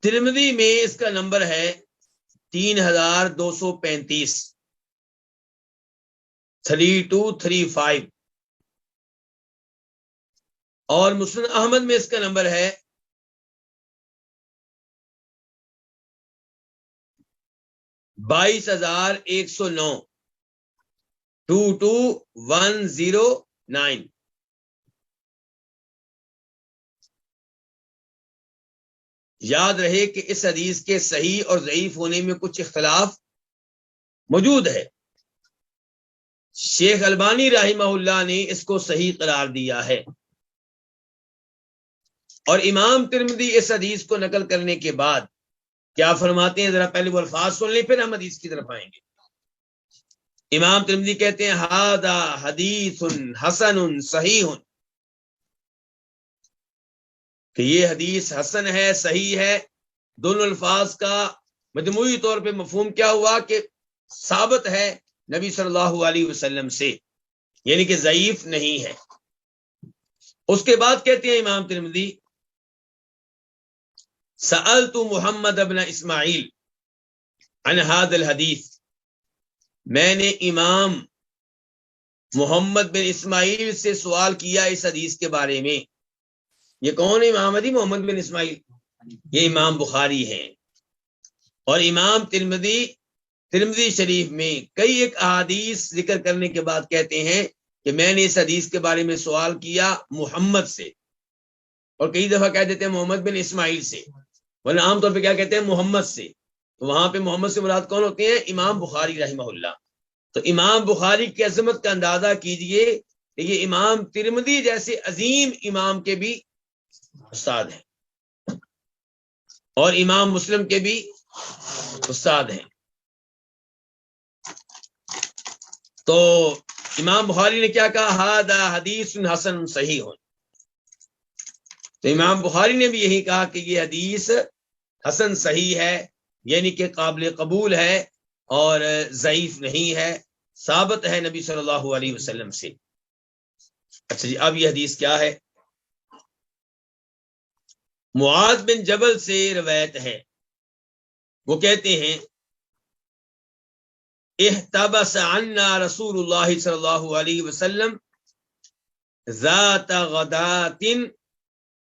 ترمذی میں اس کا نمبر ہے 3235، 3235، اور مسند احمد میں اس کا نمبر ہے 22109، 22109۔ یاد رہے کہ اس حدیث کے صحیح اور ضعیف ہونے میں کچھ اختلاف موجود ہے۔ شیخ البانی رحمہ اللہ نے اس کو صحیح قرار دیا ہے، اور امام ترمذی اس حدیث کو نقل کرنے کے بعد کیا فرماتے ہیں؟ ذرا پہلے وہ الفاظ سن لیں، پھر ہم حدیث کی طرف آئیں گے۔ امام ترمذی کہتے ہیں ھذا حدیث حسن صحیح، کہ یہ حدیث حسن ہے، صحیح ہے۔ دونوں الفاظ کا مجموعی طور پہ مفہوم کیا ہوا؟ کہ ثابت ہے نبی صلی اللہ علیہ وسلم سے، یعنی کہ ضعیف نہیں ہے۔ اس کے بعد کہتے ہیں امام ترمذی سألت محمد ابن اسماعیل عن هذا الحدیث، میں نے امام محمد بن اسماعیل سے سوال کیا اس حدیث کے بارے میں۔ یہ کون ہے امام محمد بن اسماعیل؟ یہ امام بخاری ہیں، اور امام ترمذی شریف میں کئی ایک احادیث ذکر کرنے کے بعد کہتے ہیں کہ میں نے اس حدیث کے بارے میں سوال کیا محمد سے، اور کئی دفعہ کہہ دیتے ہیں محمد بن اسماعیل سے، ورنہ عام طور پہ کیا کہتے ہیں؟ محمد سے۔ تو وہاں پہ محمد سے مراد کون ہوتے ہیں؟ امام بخاری رحمہ اللہ۔ تو امام بخاری کی عظمت کا اندازہ کیجئے کہ یہ امام ترمذی جیسے عظیم امام کے بھی استاد ہیں، اور امام مسلم کے بھی استاد ہیں۔ تو امام بخاری نے کیا کہا؟ ھذا حدیث حسن صحیح۔ تو امام بخاری نے بھی یہی کہا کہ یہ حدیث حسن صحیح ہے، یعنی کہ قابل قبول ہے اور ضعیف نہیں ہے، ثابت ہے نبی صلی اللہ علیہ وسلم سے۔ اچھا جی، اب یہ حدیث کیا ہے؟ معاذ بن جبل سے روایت ہے، وہ کہتے ہیں احتبس عنا رسول اللہ صلی اللہ علیہ وسلم ذات غدات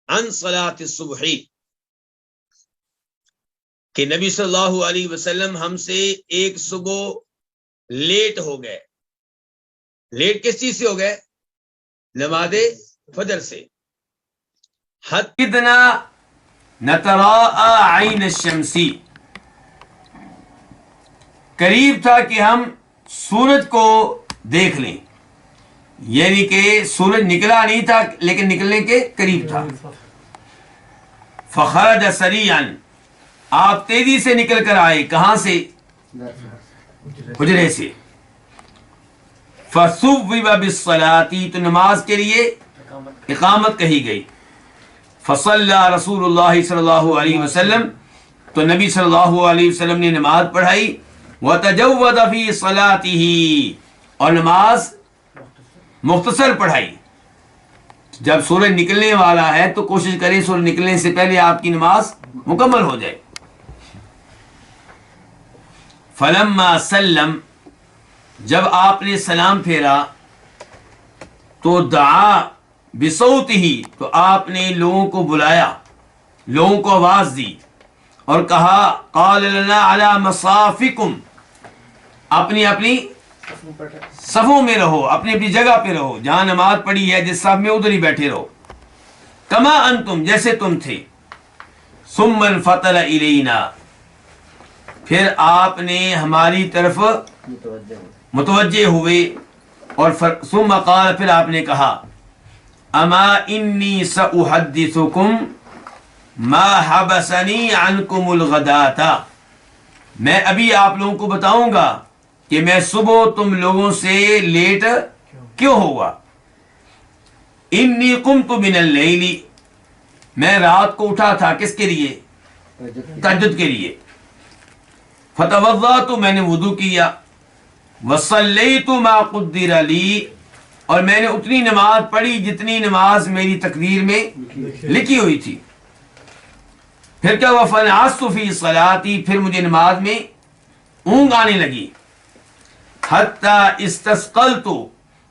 عن صلاۃ الصبح، کہ نبی صلی اللہ علیہ وسلم ہم سے ایک صبح لیٹ ہو گئے۔ لیٹ کس چیز سے ہو گئے؟ نماز فجر سے۔ حدنا نتراءى عین الشمسی، قریب تھا کہ ہم سورج کو دیکھ لیں۔ یعنی کہ سورج نکلا نہیں تھا لیکن نکلنے کے قریب تھا. فخرج سریعا، آپ تیزی سے نکل کر آئے. کہاں سے؟ حجرے سے. فصوب بالصلاۃ، تو نماز کے لیے اقامت کہی گئی. فصلی رسول اللہ صلی اللہ علیہ وسلم، تو نبی صلی اللہ علیہ وسلم نے نماز پڑھائی. وتجود فی صلاتہ، اور نماز مختصر پڑھائی. جب سورج نکلنے والا ہے تو کوشش کریں سورج نکلنے سے پہلے آپ کی نماز مکمل ہو جائے. فلما سلم، جب آپ نے سلام پھیرا تو دعا بصوتہ، تو آپ نے لوگوں کو بلایا، لوگوں کو آواز دی اور کہا قال لنا علی مصافکم، اپنی اپنی صفوں میں رہو، اپنی اپنی جگہ پہ رہو، جہاں نماز پڑھی ہے جس صف میں ادھر ہی بیٹھے رہو. کما انتم، جیسے تم تھے. ثم انفطر الینا، پھر آپ نے ہماری طرف متوجہ ہوئے. اور ثم قال، پھر آپ نے کہا اما انی ساحدثکم ما حبسنی عنکم الغداۃ، میں ابھی آپ لوگوں کو بتاؤں گا کہ میں صبح تم لوگوں سے لیٹ کیوں ہوا. انی قمت من اللیل، میں رات کو اٹھا تھا، کس کے لیے؟ تہجد کے لیے. فتوضأت، میں نے وضو کیا. وصلیت ما قدر لی، اور میں نے اتنی نماز پڑھی جتنی نماز میری تقدیر میں لکھی ہوئی تھی. پھر کیا ہوا؟ فنعست فی صلاتی، پھر مجھے نماز میں اونگ آنے لگی. حتی استثقلت،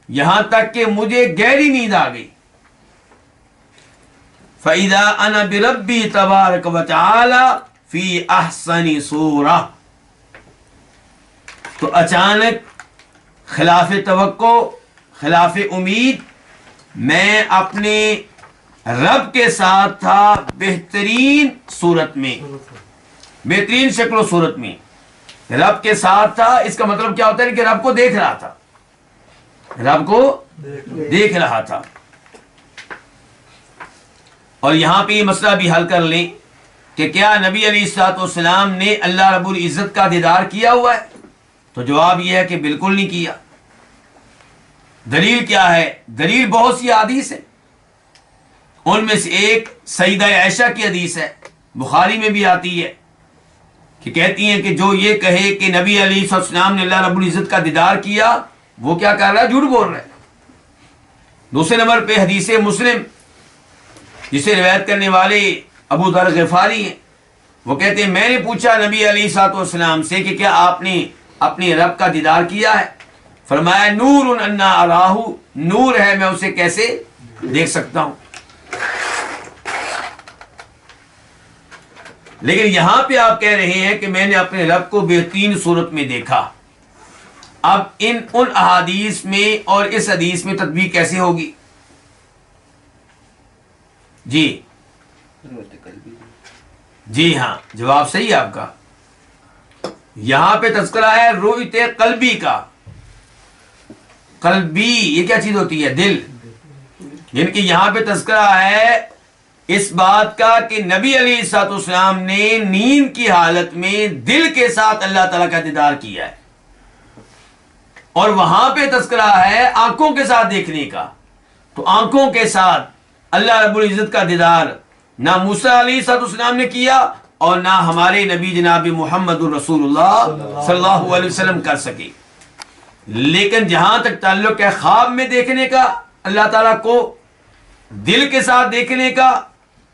یہاں تک کہ مجھے گہری نیند آ گئی. فَإِذَا أَنَا بِرَبِّي تَبَارَكَ وَتَعَالَى فِي أَحْسَنِ صُورَةٍ، تو اچانک خلاف توقع، خلاف امید، میں اپنے رب کے ساتھ تھا بہترین صورت میں، بہترین شکل و صورت میں. رب کے ساتھ تھا، اس کا مطلب کیا ہوتا ہے کہ رب کو دیکھ رہا تھا، رب کو دیکھ رہا تھا. اور یہاں پہ یہ مسئلہ بھی حل کر لیں کہ کیا نبی علیہ الصلوۃ والسلام نے اللہ رب العزت کا دیدار کیا ہوا ہے؟ تو جواب یہ ہے کہ بالکل نہیں کیا. دلیل کیا ہے؟ دلیل بہت سی حدیث ہے. ان میں سے ایک سیدہ عائشہ کی حدیث ہے، بخاری میں بھی آتی ہے، کہ کہتی ہیں کہ جو یہ کہے کہ نبی علیہ السلام نے اللہ رب العزت کا دیدار کیا، وہ کیا کر رہا ہے؟ جھوٹ بول رہا ہے. دوسرے نمبر پہ حدیث مسلم، جسے روایت کرنے والے ابو ذر غفاری ہیں. وہ کہتے ہیں میں نے پوچھا نبی علیہ الصلوۃ والسلام سے کہ کیا آپ نے اپنے رب کا دیدار کیا ہے؟ فرمایا نور انا اراہ، نور ہے، میں اسے کیسے دیکھ سکتا ہوں. لیکن یہاں پہ آپ کہہ رہے ہیں کہ میں نے اپنے رب کو بہترین صورت میں دیکھا. اب ان احادیث میں اور اس حدیث میں تطبیق کیسے ہوگی؟ جی ہاں، جواب صحیح ہے آپ کا. یہاں پہ تذکرہ ہے رؤیت قلبی کا. قلبی یہ کیا چیز ہوتی ہے؟ دل. یعنی کہ یہاں پہ تذکرہ ہے اس بات کا کہ نبی علیہ الصلوۃ والسلام نے نیند کی حالت میں دل کے ساتھ اللہ تعالیٰ کا دیدار کیا ہے. اور وہاں پہ تذکرہ ہے آنکھوں کے ساتھ دیکھنے کا. تو آنکھوں کے ساتھ اللہ رب العزت کا دیدار نہ موسیٰ علیہ الصلوۃ والسلام نے کیا اور نہ ہمارے نبی جناب محمد الرسول اللہ صلی اللہ علیہ وسلم کر سکے. لیکن جہاں تک تعلق ہے خواب میں دیکھنے کا اللہ تعالیٰ کو، دل کے ساتھ دیکھنے کا،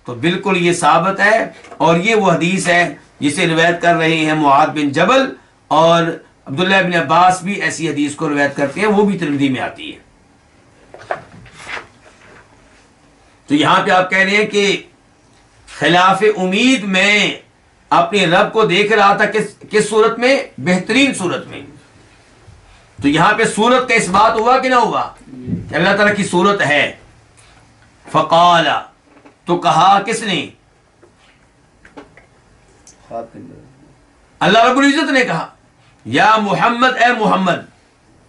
تو بالکل یہ ثابت ہے. اور یہ وہ حدیث ہے جسے روایت کر رہے ہیں معاذ بن جبل، اور عبداللہ بن عباس بھی ایسی حدیث کو روایت کرتے ہیں، وہ بھی ترمذی میں آتی ہے. تو یہاں پہ آپ کہہ رہے ہیں کہ خلاف امید میں اپنے رب کو دیکھ رہا تھا، کس صورت میں؟ بہترین صورت میں. تو یہاں پہ صورت کا اس بات ہوا کہ نہ ہوا کہ اللہ تعالیٰ کی صورت ہے. فقال، تو کہا کس نے؟ اللہ رب العزت نے کہا یا محمد، اے محمد.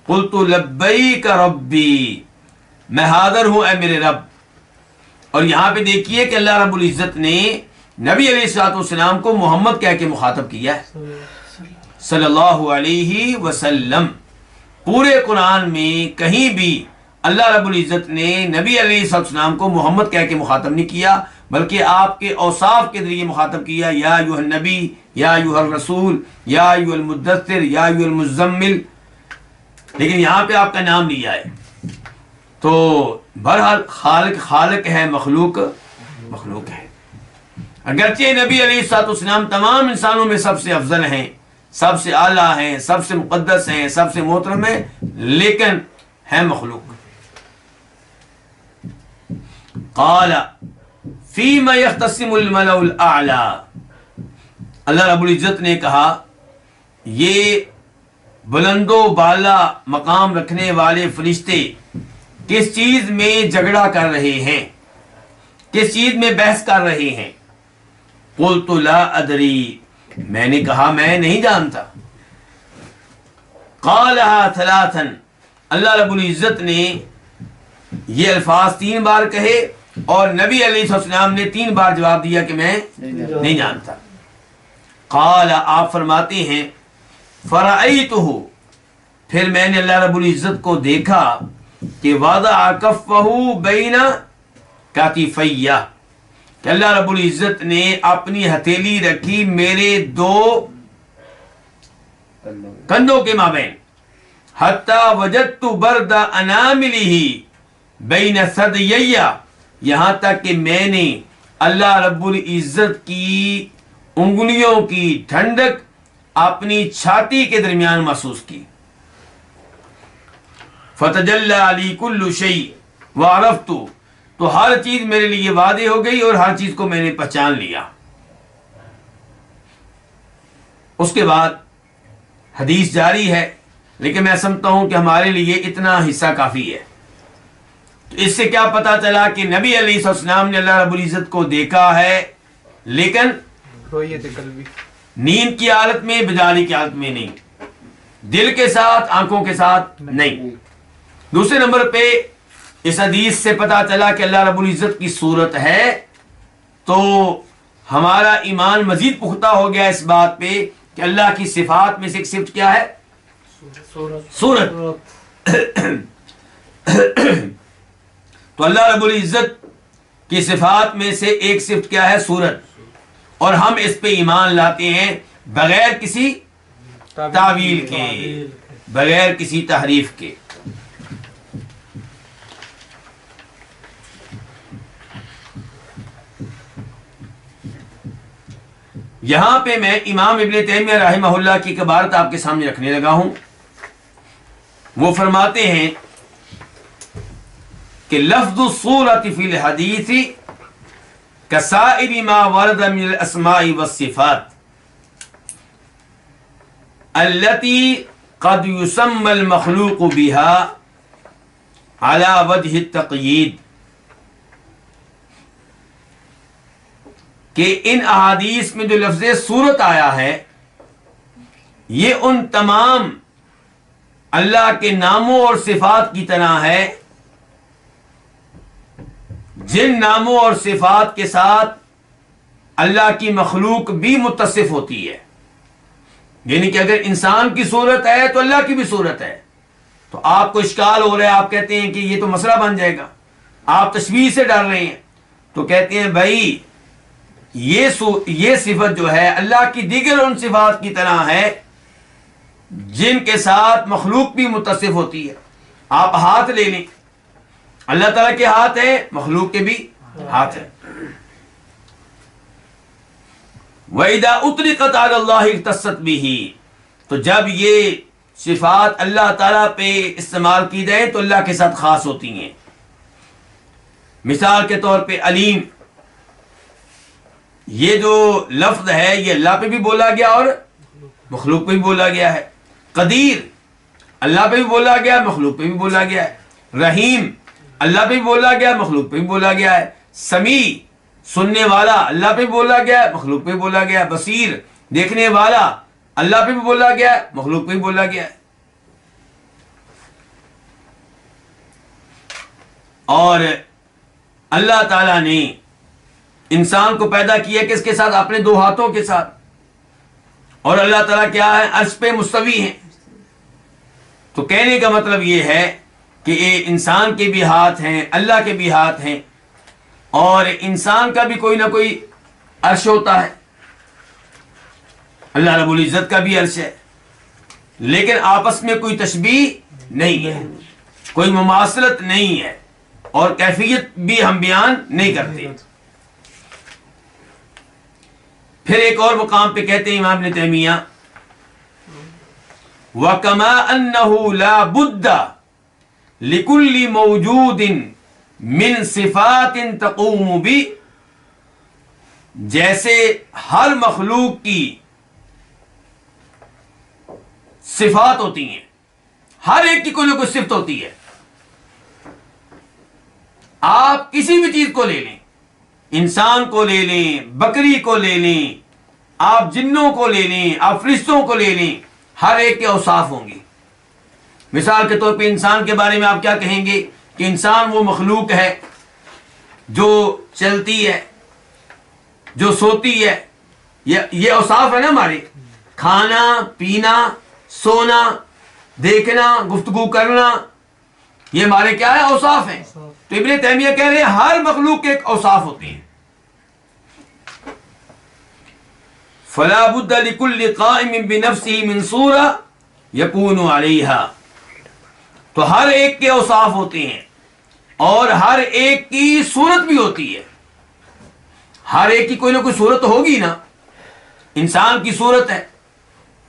قلت لبیک ربی، میں حاضر ہوں اے میرے رب. اور یہاں پہ دیکھیے کہ اللہ رب العزت نے نبی علیہ الصلوۃ والسلام کو محمد کہہ کے مخاطب کیا ہے صلی اللہ علیہ وسلم. پورے قرآن میں کہیں بھی اللہ رب العزت نے نبی علیہ السلام کو محمد کہہ کے مخاطب نہیں کیا، بلکہ آپ کے اوصاف کے ذریعے مخاطب کیا. یا ایھا النبی، یا ایھا الرسول، یا ایھا المدثر، یا ایھا المزمل. لیکن یہاں پہ آپ کا نام لیا ہے. تو بہرحال خالق ہے، مخلوق ہے. اگرچہ نبی علیہ السلام تمام انسانوں میں سب سے افضل ہیں، سب سے اعلیٰ ہیں، سب سے مقدس ہیں، سب سے محترم ہیں، لیکن ہے مخلوق. قال فیما یختصم الملأ الاعلی، اللہ رب العزت نے کہا یہ بلند و بالا مقام رکھنے والے فرشتے کس چیز میں جھگڑا کر رہے ہیں، کس چیز میں بحث کر رہے ہیں. قلت لا ادری، میں نے کہا میں نہیں جانتا. قالها ثلاثا، اللہ رب العزت نے یہ الفاظ 3 بار کہے اور نبی علیہ السلام نے 3 بار جواب دیا کہ میں نہیں جانتا. قال، آپ فرماتے ہیں فرأیتہ، پھر میں نے اللہ رب العزت کو دیکھا کہ وضع کفہ بین کتفیہ، کہ اللہ رب العزت نے اپنی ہتھیلی رکھی میرے 2 کندھوں کے مابین. حتی وجدت برد اناملہ بین ثدییہ، یہاں تک کہ میں نے اللہ رب العزت کی انگلیوں کی ٹھنڈک اپنی چھاتی کے درمیان محسوس کی. فتجلی علی کل شیء وعرفت، تو ہر چیز میرے لیے واضح ہو گئی اور ہر چیز کو میں نے پہچان لیا. اس کے بعد حدیث جاری ہے، لیکن میں سمجھتا ہوں کہ ہمارے لیے اتنا حصہ کافی ہے. تو اس سے کیا پتا چلا کہ نبی علیہ السلام نے اللہ رب العزت کو دیکھا ہے، لیکن نیند کی حالت میں، بیداری کی حالت میں نہیں، دل کے ساتھ، آنکھوں کے ساتھ نہیں. دوسرے نمبر پہ اس حدیث سے پتا چلا کہ اللہ رب العزت کی صورت ہے، تو ہمارا ایمان مزید پختہ ہو گیا اس بات پہ کہ اللہ کی صفات میں سے ایک صفت کیا ہے؟ صورت. تو اللہ رب العزت کی صفات میں سے ایک صفت کیا ہے؟ صورت. اور ہم اس پہ ایمان لاتے ہیں بغیر کسی تعویل کے، بغیر کسی تحریف کے. یہاں پہ میں امام ابن تیمیہ رحمہ اللہ کی ایک عبارت آپ کے سامنے رکھنے لگا ہوں. وہ فرماتے ہیں کہ لفظ الصورت فی الحدیث کسائر ما ورد من الاسماء والصفات التي قد يسمى المخلوق بها على وجه التقييد، کہ ان احادیث میں جو لفظ صورت آیا ہے یہ ان تمام اللہ کے ناموں اور صفات کی طرح ہے جن ناموں اور صفات کے ساتھ اللہ کی مخلوق بھی متصف ہوتی ہے. یعنی کہ اگر انسان کی صورت ہے تو اللہ کی بھی صورت ہے. تو آپ کو اشکال ہو رہا ہے، آپ کہتے ہیں کہ یہ تو مسئلہ بن جائے گا، آپ تشبیہ سے ڈر رہے ہیں. تو کہتے ہیں بھائی یہ صفت جو ہے اللہ کی دیگر ان صفات کی طرح ہے جن کے ساتھ مخلوق بھی متصف ہوتی ہے. آپ ہاتھ لے لیں، اللہ تعالیٰ کے ہاتھ ہیں، مخلوق کے بھی ہاتھ ہیں. وَإِذَا أُطْلِقَتْ عَلَى اللَّهِ اخْتَصَّتْ بِهِ، تو جب یہ صفات اللہ تعالیٰ پہ استعمال کی جائے تو اللہ کے ساتھ خاص ہوتی ہیں. مثال کے طور پہ علیم، یہ جو لفظ ہے یہ اللہ پہ بھی بولا گیا اور مخلوق پہ بھی بولا گیا ہے. قدیر، اللہ پہ بھی بولا گیا، مخلوق پہ بھی بولا گیا ہے. رحیم، اللہ پہ بھی بولا گیا، مخلوق پہ بھی بولا گیا ہے. سمیع، سننے والا، اللہ پہ بھی بولا گیا ہے، مخلوق پہ بھی بولا گیا ہے. بصیر، دیکھنے والا، اللہ پہ بھی بولا گیا ہے، مخلوق پہ بھی بولا گیا ہے. اور اللہ تعالیٰ نے انسان کو پیدا کیا کس کے ساتھ؟ اپنے دو ہاتھوں کے ساتھ. اور اللہ تعالیٰ کیا ہے؟ عرش پہ مستوی ہیں. تو کہنے کا مطلب یہ ہے کہ انسان کے بھی ہاتھ ہیں، اللہ کے بھی ہاتھ ہیں، اور انسان کا بھی کوئی نہ کوئی عرش ہوتا ہے. اللہ رب العزت کا بھی عرش ہے، لیکن آپس میں کوئی تشبیہ نہیں ہے، کوئی مماثلت نہیں ہے، اور کیفیت بھی ہم بیان نہیں کرتے. پھر ایک اور مقام پہ کہتے ہیں امام ابن تیمیہ وَكَمَا أَنَّهُ لَا بُدَّ لِكُلِّ مَوْجُودٍ مِّن صِفَاتٍ تَقُومُ بِهِ، جیسے ہر مخلوق کی صفات ہوتی ہیں، ہر ایک کی کوئی نہ کوئی صفت ہوتی ہے. آپ کسی بھی چیز کو لے لیں، انسان کو لے لیں، بکری کو لے لیں، آپ جنوں کو لے لیں، آپ فرشتوں کو لے لیں، ہر ایک کے اوصاف ہوں گے. مثال کے طور پہ انسان کے بارے میں آپ کیا کہیں گے کہ انسان وہ مخلوق ہے جو چلتی ہے، جو سوتی ہے. یہ اوصاف ہے نا ہمارے، کھانا پینا، سونا، دیکھنا، گفتگو کرنا، یہ ہمارے کیا ہے؟ اوصاف ہیں. تو ابن تیمیہ کہہ رہے ہیں ہر مخلوق کے ایک اوصاف ہوتے ہیں. فلا بد لكل قائم بنفسه من صورة يكون عليها، تو ہر ایک کے اوصاف ہوتے ہیں اور ہر ایک کی صورت بھی ہوتی ہے. ہر ایک کی کوئی نہ کوئی صورت ہوگی نا. انسان کی صورت ہے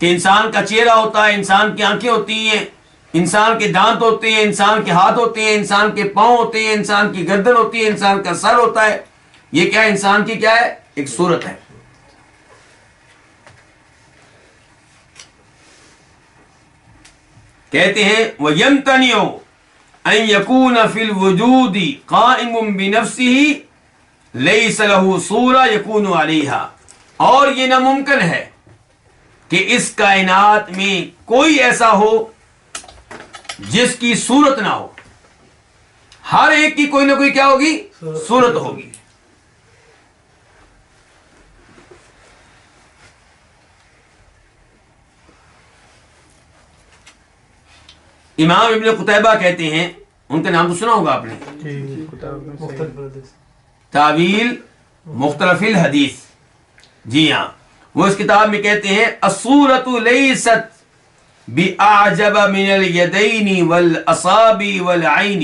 کہ انسان کا چہرہ ہوتا ہے، انسان کی آنکھیں ہوتی ہیں، انسان کے دانت ہوتے ہیں، انسان کے ہاتھ ہوتے ہیں، انسان کے پاؤں ہوتے ہیں، انسان کی گردن ہوتی ہے، انسان کا سر ہوتا ہے. یہ کیا ہے؟ انسان کی کیا ہے؟ ایک صورت ہے. کہتے ہیں وَيَمْتَنِعُ أَن يَكُونَ فِي الْوُجُودِ قَائِمٌ بِنَفْسِهِ لَيْسَ لَهُ صُورَةٌ يَكُونُ عَلَيْهَا، اور یہ ناممکن ہے کہ اس کائنات میں کوئی ایسا ہو جس کی صورت نہ ہو. ہر ایک کی کوئی نہ کوئی کیا ہوگی؟ صورت ہوگی. امام ابن قتیبہ کہتے ہیں، ان کا نام تو سنا ہوگا آپ نے، تعویل مختلف الحدیث. جی ہاں، وہ اس کتاب میں کہتے ہیں الصورۃ لیست بأعجب من الیدین والاصابع والعین.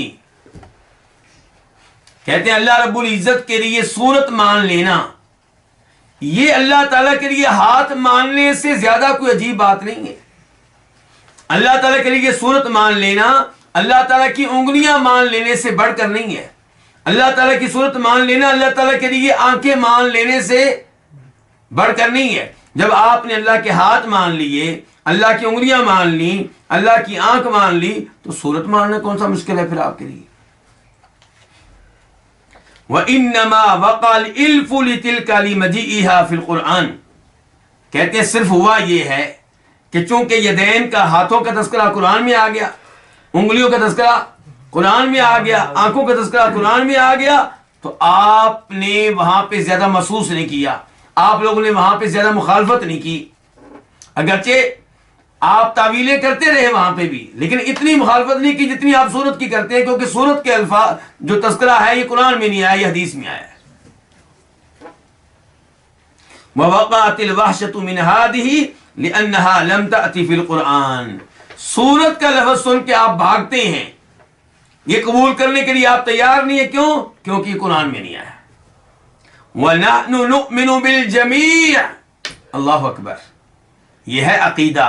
کہتے ہیں اللہ رب العزت کے لیے صورت مان لینا، یہ اللہ تعالیٰ کے لیے ہاتھ ماننے سے زیادہ کوئی عجیب بات نہیں ہے. اللہ تعالیٰ کے لیے صورت مان لینا اللہ تعالیٰ کی انگلیاں مان لینے سے بڑھ کر نہیں ہے. اللہ تعالیٰ کی صورت مان لینا اللہ تعالیٰ کے لیے آنکھیں مان لینے سے بڑھ کر نہیں ہے. جب آپ نے اللہ کے ہاتھ مان لیے، اللہ کی انگلیاں مان لی، اللہ کی آنکھ مان لی، تو صورت ماننا کون سا مشکل ہے پھر آپ کے لیے. وَإِنَّمَا وَقَعَ الْإِلْفُ لِتِلْكَ لِمَجِيئِهَا فِي الْقُرْآنِ. کہتے ہیں صرف ہوا یہ ہے کہ چونکہ یدین کا، ہاتھوں کا تذکرہ قرآن میں آ گیا، انگلیوں کا تذکرہ قرآن میں آ گیا، آنکھوں کا تذکرہ قرآن میں آ گیا، تو آپ نے وہاں پہ زیادہ محسوس نہیں کیا، آپ لوگوں نے وہاں پہ زیادہ مخالفت نہیں کی. اگرچہ آپ تعویلیں کرتے رہے وہاں پہ بھی، لیکن اتنی مخالفت نہیں کی جتنی آپ سورت کی کرتے ہیں، کیونکہ سورت کے الفاظ جو تذکرہ ہے یہ قرآن میں نہیں آیا، یہ حدیث میں آیا ہے. وَوَقَعَتِ الْوَحْشَةُ مِنْ هَٰذِهِ لِأَنَّهَا لَمْ تَأْتِ فِي الْقُرْآنِ. سورت کا لفظ سن کے آپ بھاگتے ہیں، یہ قبول کرنے کے لیے آپ تیار نہیں ہیں. کیوں؟ کیونکہ یہ قرآن میں نہیں آیا. وَنَحْنُ نُؤْمِنُ بِالْجَمِيعِ. اللہ اکبر. یہ ہے عقیدہ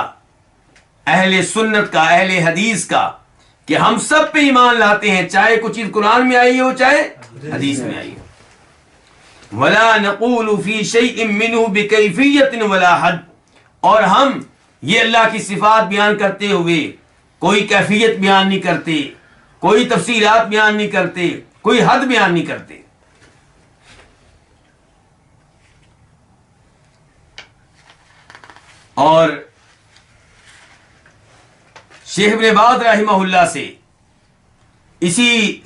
اہل سنت کا، اہل حدیث کا، کہ ہم سب پہ ایمان لاتے ہیں، چاہے کچھ چیز قرآن میں آئی ہو چاہے حدیث میں آئی ہو. وَلَا نَقُولُ فِي شَيْءٍ مِّنْهُ بِكَيْفِيَّةٍ وَلَا حَدٍّ. اور ہم یہ اللہ کی صفات بیان کرتے ہوئے کوئی کیفیت بیان نہیں کرتے، کوئی تفصیلات بیان نہیں کرتے، کوئی حد بیان نہیں کرتے. اور شیخ ابن باز رحمہ اللہ سے اسی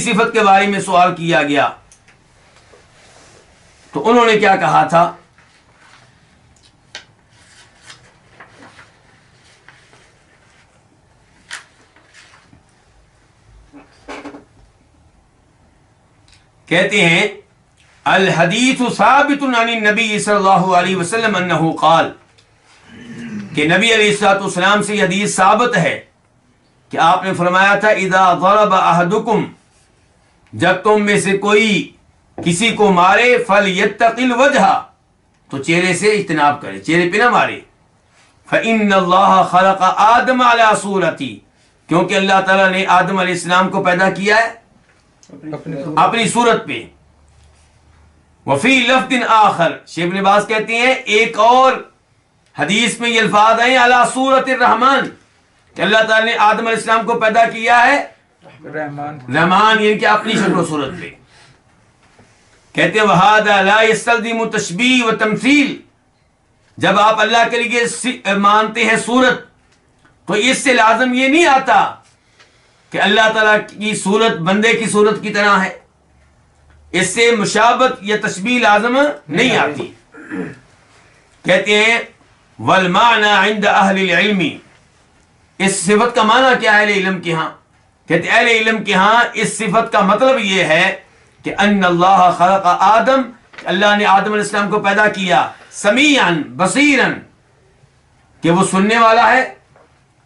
صفت کے بارے میں سوال کیا گیا تو انہوں نے کیا کہا تھا؟ کہتے ہیں الحدیث ثابت عن النبی صلی اللہ علیہ وسلم انہ قال، کہ نبی علیہ الصلوۃ والسلام سے یہ حدیث ثابت ہے کہ آپ نے فرمایا تھا اذا ضرب احدکم، جب تم میں سے کوئی کسی کو مارے فلیتق الوجہ، تو چہرے سے اجتناب کرے، چہرے پہ نہ مارے. فإن اللہ خلق آدم علی صورتی، کیونکہ اللہ تعالیٰ نے آدم علیہ السلام کو پیدا کیا ہے اپنی صورت پہ. وفی لفظ آخر، شیخ ابن باز کہتے ہیں ایک اور حدیث میں یہ الفاظ ہیں علی صورت الرحمن، کہ اللہ تعالیٰ نے آدم علیہ السلام کو پیدا کیا ہے رحمان، یعنی کہ اپنی شکل و صورت پہ. کہتے ہیں وَهَذَا لَا يَسْتَلْزِمُ تَشْبِيهَ وَتَمْثِيلَ، جب آپ اللہ کے لیے مانتے ہیں صورت تو اس سے لازم یہ نہیں آتا کہ اللہ تعالیٰ کی صورت بندے کی صورت کی طرح ہے، اس سے مشابہت یا تشبیہ لازم نہیں آتی. کہتے ہیں وَالْمَعْنَى عِنْدَ أَهْلِ الْعِلْمِ، اس صفت کا معنی کیا ہے اہل علم کے ہاں؟ کہتے ہیں اہل علم کے ہاں اس صفت کا مطلب یہ ہے کہ ان اللہ خلق آدم، اللہ نے آدم علیہ السلام کو پیدا کیا سمیعا بصیرا، کہ وہ سننے والا ہے،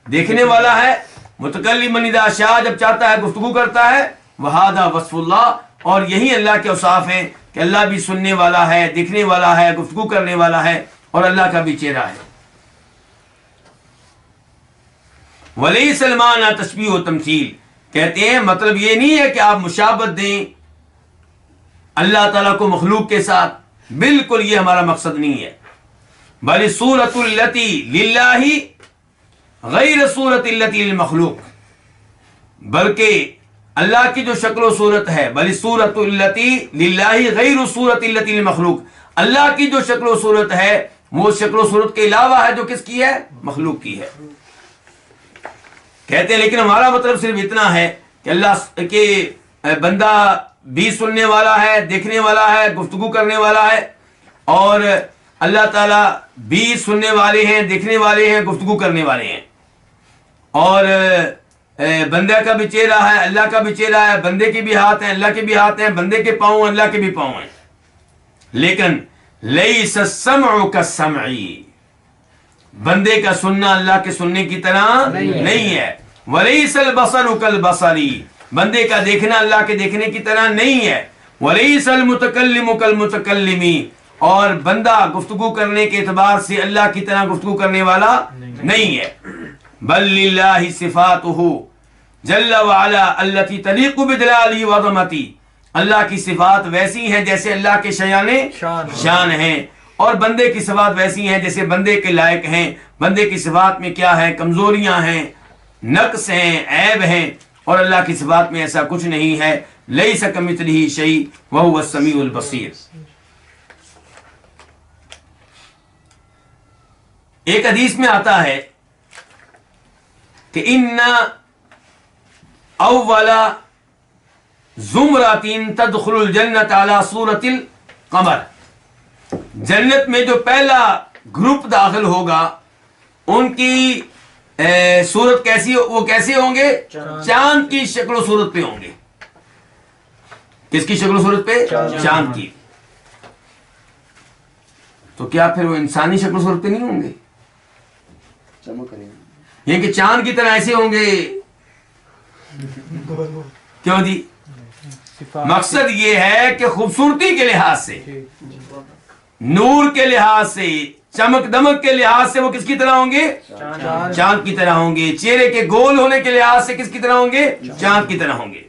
دیکھنے والا ہے، متکلما اذا شاء، جب چاہتا ہے گفتگو کرتا ہے، وہذا وصف اللہ، اور یہی اللہ کے اوصاف ہیں کہ اللہ بھی سننے والا ہے، دیکھنے والا ہے، گفتگو کرنے والا ہے، اور اللہ کا بھی چہرہ ہے. ولیس المعنی تشبیہ و تمثیل، کہتے ہیں مطلب یہ نہیں ہے کہ آپ مشابہت دیں اللہ تعالیٰ کو مخلوق کے ساتھ، بالکل یہ ہمارا مقصد نہیں ہے. بل صورت التی للہ غیر صورت التی للمخلوق، بلکہ اللہ کی جو شکل و صورت ہے، بل صورت التی للہ غیر صورت التی للمخلوق، اللہ کی جو شکل و صورت ہے وہ شکل و صورت کے علاوہ ہے جو کس کی ہے؟ مخلوق کی ہے. کہتے ہیں لیکن ہمارا مطلب صرف اتنا ہے کہ اللہ کے بندہ بھی سننے والا ہے، دیکھنے والا ہے، گفتگو کرنے والا ہے، اور اللہ تعالیٰ بھی سننے والے ہیں، دیکھنے والے ہیں، گفتگو کرنے والے ہیں، اور بندے کا بھی چہرہ ہے، اللہ کا بھی چہرہ ہے، بندے کے بھی ہاتھ ہیں، اللہ کے بھی ہاتھ ہیں، بندے کے پاؤں، اللہ کے بھی پاؤں ہیں. لیکن لیس السمع کالسمع، بندے کا سننا اللہ کے سننے کی طرح نہیں ہے. ولیس البصر کالبصر، بندے کا دیکھنا اللہ کے دیکھنے کی طرح نہیں ہے. ولیس المتکلم کالمتکلم، اور بندہ گفتگو کرنے کے اعتبار سے اللہ کی طرح گفتگو کرنے والا نہیں ہے. بل للہ صفاتہ جل وعلا التی تلیق بجلالہ وعظمتہ، اللہ کی صفات ویسی ہیں جیسے اللہ کے شان ہیں، اور بندے کی صفات ویسی ہیں جیسے بندے کے لائق ہیں. بندے کی صفات میں کیا ہے؟ کمزوریاں ہیں، نقص ہیں، عیب ہیں، اور اللہ کی صفات میں ایسا کچھ نہیں ہے. لیس کمثلہ شیء وہو السمیع البصیر. ایک حدیث میں آتا ہے کہ ان اول زمرۃ تدخل الجنۃ علی صورت القمر، جنت میں جو پہلا گروپ داخل ہوگا ان کی صورت کیسی، وہ کیسے ہوں گے؟ چاند کی شکل و صورت پہ ہوں گے. کس کی شکل و صورت پہ؟ چاند کی. تو کیا پھر وہ انسانی شکل و صورت پہ نہیں ہوں گے؟ یہ کہ چاند کی طرح ایسے ہوں گے؟ کیوں جی؟ مقصد یہ ہے کہ خوبصورتی کے لحاظ سے، نور کے لحاظ سے، چمک دمک کے لحاظ سے وہ کس کی طرح ہوں گے؟ چاند کی طرح ہوں گے. چہرے کے گول ہونے کے لحاظ سے کس کی طرح ہوں گے؟ چاند کی طرح ہوں گے.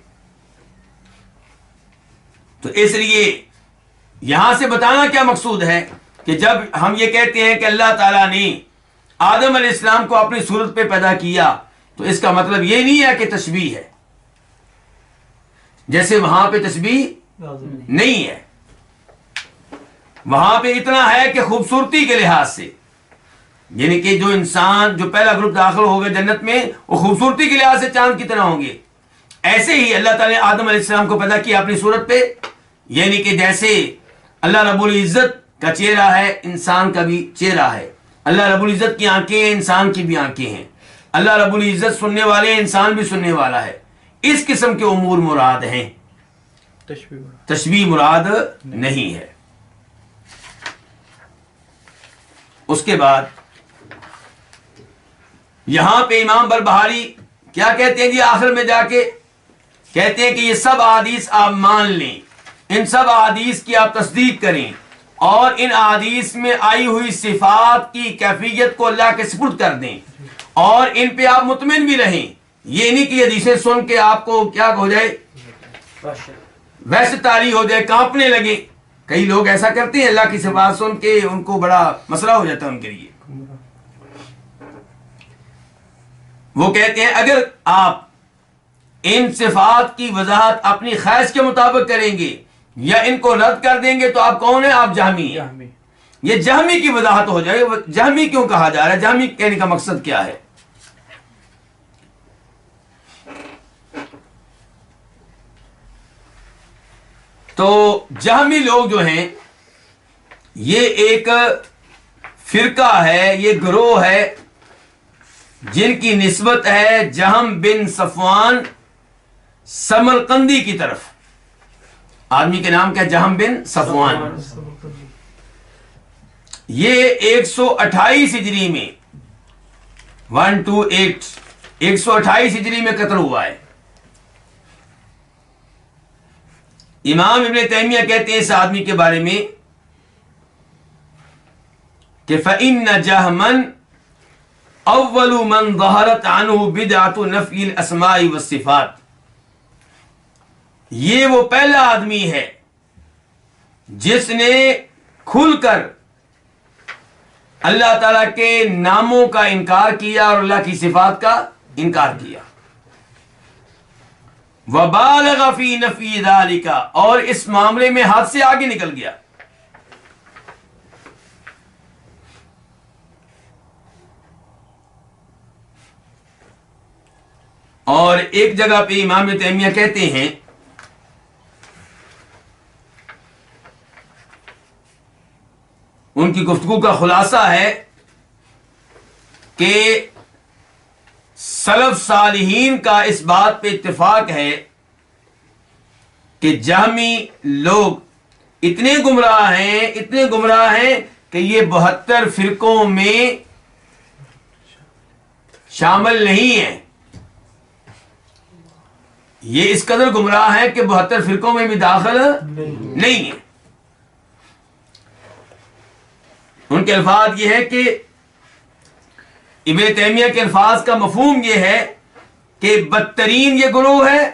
تو اس لیے یہاں سے بتانا کیا مقصود ہے کہ جب ہم یہ کہتے ہیں کہ اللہ تعالیٰ نے آدم علیہ السلام کو اپنی صورت پہ پیدا کیا، تو اس کا مطلب یہ نہیں ہے کہ تشبیہ ہے، جیسے وہاں پہ تشبیہ نہیں ہے. وہاں پہ اتنا ہے کہ خوبصورتی کے لحاظ سے، یعنی کہ جو انسان جو پہلا گروپ داخل ہوگا جنت میں وہ خوبصورتی کے لحاظ سے چاند کی طرح ہوں گے. ایسے ہی اللہ تعالیٰ نے آدم علیہ السلام کو پیدا کیا اپنی صورت پہ، یعنی کہ جیسے اللہ رب العزت کا چہرہ ہے انسان کا بھی چہرہ ہے، اللہ رب العزت کی آنکھیں ہیں انسان کی بھی آنکھیں ہیں، اللہ رب العزت سننے والے ہیں انسان بھی سننے والا ہے۔ اس قسم کے امور مراد ہیں، تشبیہ مراد نہیں ہے۔ اس کے بعد یہاں پہ امام بربہاری کیا کہتے ہیں جی، آخر میں جا کے کہتے ہیں کہ یہ سب احادیث آپ مان لیں، ان سب احادیث کی آپ تصدیق کریں، اور ان احادیث میں آئی ہوئی صفات کی کیفیت کو اللہ کے سپرد کر دیں، اور ان پہ آپ مطمئن بھی رہیں۔ یہ نہیں کہ حدیثیں سن کے آپ کو کیا ہو جائے، ویسے طاری ہو جائے، کانپنے لگے۔ کئی لوگ ایسا کرتے ہیں، اللہ کی صفات سن کے ان کو بڑا مسئلہ ہو جاتا ہے ان کے لیے۔ وہ کہتے ہیں اگر آپ ان صفات کی وضاحت اپنی خواہش کے مطابق کریں گے یا ان کو رد کر دیں گے تو آپ کون ہیں؟ آپ جہمی ہیں۔ یہ جہمی کی وضاحت ہو جائے گی۔ جہمی کیوں کہا جا رہا ہے؟ جہمی کہنے کا مقصد کیا ہے؟ تو جہمی لوگ جو ہیں یہ ایک فرقہ ہے، یہ گروہ ہے جن کی نسبت ہے جہم بن صفوان سمرقندی کی طرف۔ آدمی کے نام کیا؟ جہم بن صفوان۔ یہ 128 ہجری میں 128 ہجری میں قتل ہوا ہے۔ امام ابن تیمیہ کہتے ہیں اس آدمی کے بارے میں کہ فَإِنَّ جَهْمًا اول من ظہرت عنہ بدعۃ نفی الاسماء والصفات، یہ وہ پہلا آدمی ہے جس نے کھل کر اللہ تعالی کے ناموں کا انکار کیا اور اللہ کی صفات کا انکار کیا۔ وبالغ فی نفی ذالک، اور اس معاملے میں حد سے آگے نکل گیا۔ اور ایک جگہ پہ امام تیمیہ کہتے ہیں ان کی گفتگو کا خلاصہ ہے کہ سلف صالحین کا اس بات پہ اتفاق ہے کہ جہمی لوگ اتنے گمراہ ہیں کہ یہ 72 فرقوں میں شامل نہیں ہیں۔ یہ اس قدر گمراہ ہے کہ 72 فرقوں میں بھی داخل نہیں ہیں۔ ان کے الفاظ یہ ہے کہ ابن تیمیہ کے الفاظ کا مفہوم یہ ہے کہ بدترین یہ گروہ ہے،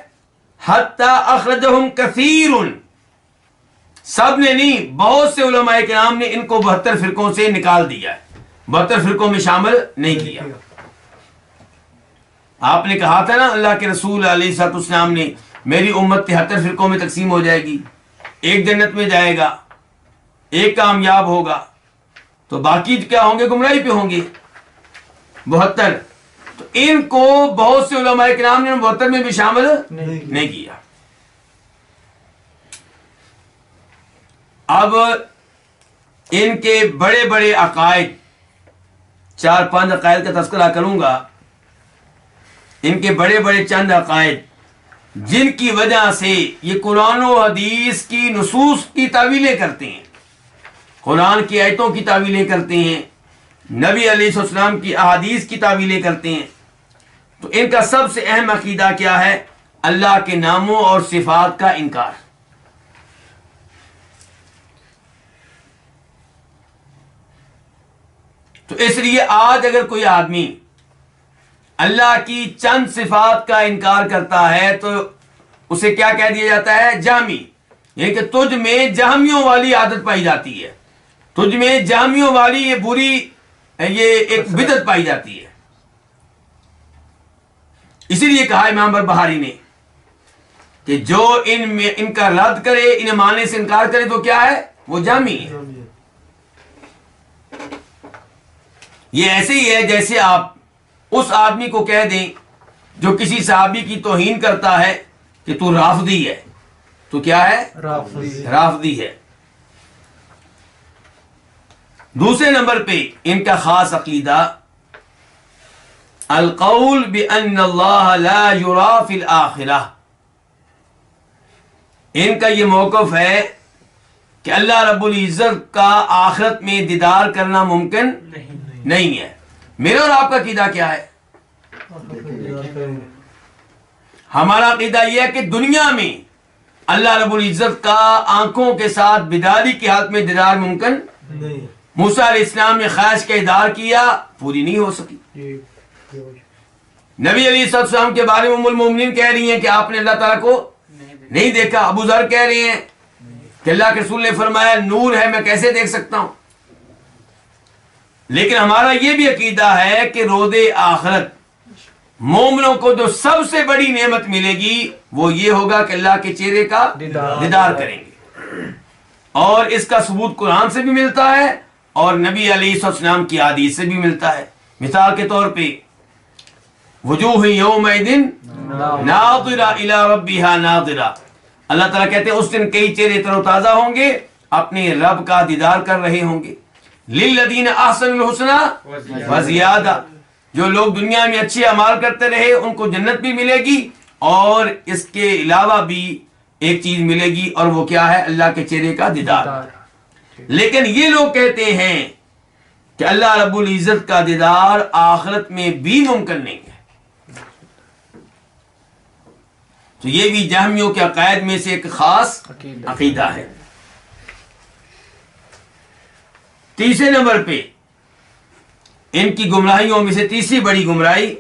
حتی اخرجہم کثیر، سب نے نہیں، بہت سے علماء کرام نے ان کو 72 فرقوں سے نکال دیا ہے، 72 فرقوں میں شامل نہیں کیا۔ آپ نے کہا تھا نا اللہ کے رسول علیہ الصلوۃ والسلام نے میری امت 73 فرقوں میں تقسیم ہو جائے گی، ایک جنت میں جائے گا، ایک کامیاب ہوگا، تو باقی کیا ہوں گے؟ گمراہی پہ ہوں گے 72۔ تو ان کو بہت سے علماء کرام نے 72 میں بھی شامل نہیں کیا۔ اب ان کے بڑے بڑے عقائد، 4-5 عقائد کا تذکرہ کروں گا۔ ان کے بڑے بڑے چند عقائد جن کی وجہ سے یہ قرآن و حدیث کی نصوص کی تعویلیں کرتے ہیں، قرآن کی آیتوں کی تعویلیں کرتے ہیں، نبی علیہ السلام کی احادیث کی تعویلیں کرتے ہیں۔ تو ان کا سب سے اہم عقیدہ کیا ہے؟ اللہ کے ناموں اور صفات کا انکار۔ تو اس لیے آج اگر کوئی آدمی اللہ کی چند صفات کا انکار کرتا ہے تو اسے کیا کہہ دیا جاتا ہے؟ جہمی، یعنی کہ تجھ میں جہمیوں والی عادت پائی جاتی ہے، تجھ میں جہمیوں والی یہ بری یہ ایک بدعت پائی جاتی ہے۔ اسی لیے کہا امام بربہاری نے کہ جو ان کا رد کرے، انہیں ماننے سے انکار کرے تو کیا ہے؟ وہ جہمی ہے۔ یہ ایسے ہی ہے جیسے آپ اس آدمی کو کہہ دیں جو کسی صحابی کی توہین کرتا ہے کہ تو رافضی ہے، تو کیا ہے؟ رافضی ہے۔ دوسرے نمبر پہ ان کا خاص عقیدہ القول بأن اللہ لا یرا فی الآخرہ، ان کا یہ موقف ہے کہ اللہ رب العزت کا آخرت میں دیدار کرنا ممکن نہیں ہے۔ میرا اور آپ کا عقیدہ کیا ہے؟ ہمارا عقیدہ یہ ہے کہ دنیا میں اللہ رب العزت کا آنکھوں کے ساتھ بیداری کی حالت میں دیدار ممکن نہیں۔ موسیٰ علیہ السلام نے خواہش کا اظہار کیا، پوری نہیں ہو سکی۔ نبی علیہ السلام کے بارے میں ام المومنین کہہ رہی ہیں کہ آپ نے اللہ تعالیٰ کو نہیں دیکھا، ابو ذر کہہ رہے ہیں کہ اللہ کے رسول نے فرمایا نور ہے، میں کیسے دیکھ سکتا ہوں۔ لیکن ہمارا یہ بھی عقیدہ ہے کہ روز آخرت مومنوں کو جو سب سے بڑی نعمت ملے گی وہ یہ ہوگا کہ اللہ کے چہرے کا دیدار کریں گے، اور اس کا ثبوت قرآن سے بھی ملتا ہے اور نبی علیہ السلام کی حدیث سے بھی ملتا ہے۔ مثال کے طور پہ وجوہ یومئذ ناظرہ الی ربہا ناظرہ، اللہ تعالیٰ کہتے ہیں اس دن کئی چہرے تر و تازہ ہوں گے، اپنے رب کا دیدار کر رہے ہوں گے۔ للذین احسنوا الحسنی وزیادہ، جو لوگ دنیا میں اچھے اعمال کرتے رہے ان کو جنت بھی ملے گی، اور اس کے علاوہ بھی ایک چیز ملے گی، اور وہ کیا ہے؟ اللہ کے چہرے کا دیدار۔ لیکن یہ لوگ کہتے ہیں کہ اللہ رب العزت کا دیدار آخرت میں بھی ممکن نہیں ہے، تو یہ بھی جہمیوں کے عقائد میں سے ایک خاص عقیدہ ہے۔ تیسرے نمبر پہ ان کی گمراہیوں میں سے تیسری بڑی گمراہی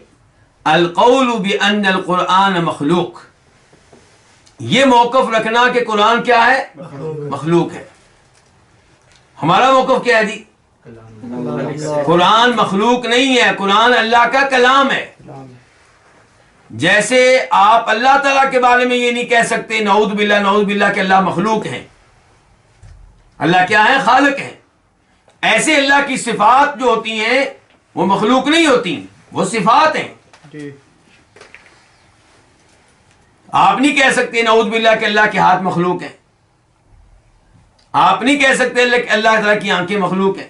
القول بأن القرآن مخلوق، یہ موقف رکھنا کہ قرآن کیا ہے؟ مخلوق ہے۔ ہمارا موقف کیا ہے جی؟ قرآن مخلوق نہیں ہے، قرآن اللہ کا کلام ہے۔ جیسے آپ اللہ تعالیٰ کے بارے میں یہ نہیں کہہ سکتے نعوذ باللہ کہ اللہ مخلوق ہیں، اللہ کیا ہے؟ خالق ہیں۔ ایسے اللہ کی صفات جو ہوتی ہیں وہ مخلوق نہیں ہوتی، وہ صفات ہیں۔ آپ نہیں کہہ سکتے نعوذ باللہ کہ اللہ کے ہاتھ مخلوق ہیں، آپ نہیں کہہ سکتے اللہ تعالیٰ کی آنکھیں مخلوق ہیں۔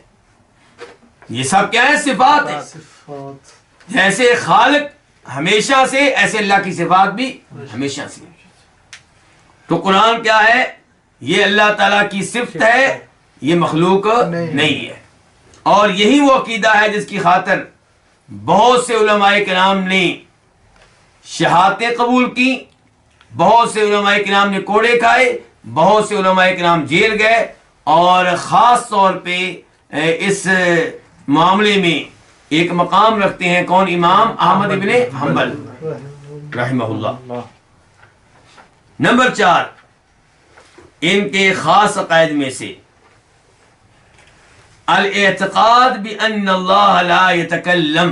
یہ سب کیا ہے؟ صفات ہیں۔ جیسے خالق ہمیشہ سے، ایسے اللہ کی صفات بھی ہمیشہ سے۔ تو قرآن کیا ہے؟ یہ اللہ تعالیٰ کی صفت ہے، یہ مخلوق نہیں ہے۔ اور یہی وہ عقیدہ ہے جس کی خاطر بہت سے علماء کرام نے شہادتیں قبول کی، بہت سے علماء کرام نے کوڑے کھائے، بہت سے علماء کرام جیل گئے، اور خاص طور پہ اس معاملے میں ایک مقام رکھتے ہیں کون؟ امام احمد ابن حنبل رحمہ اللہ۔ نمبر 4 ان کے خاص عقائد میں سے الاعتقاد بأن اللہ لا يتکلم،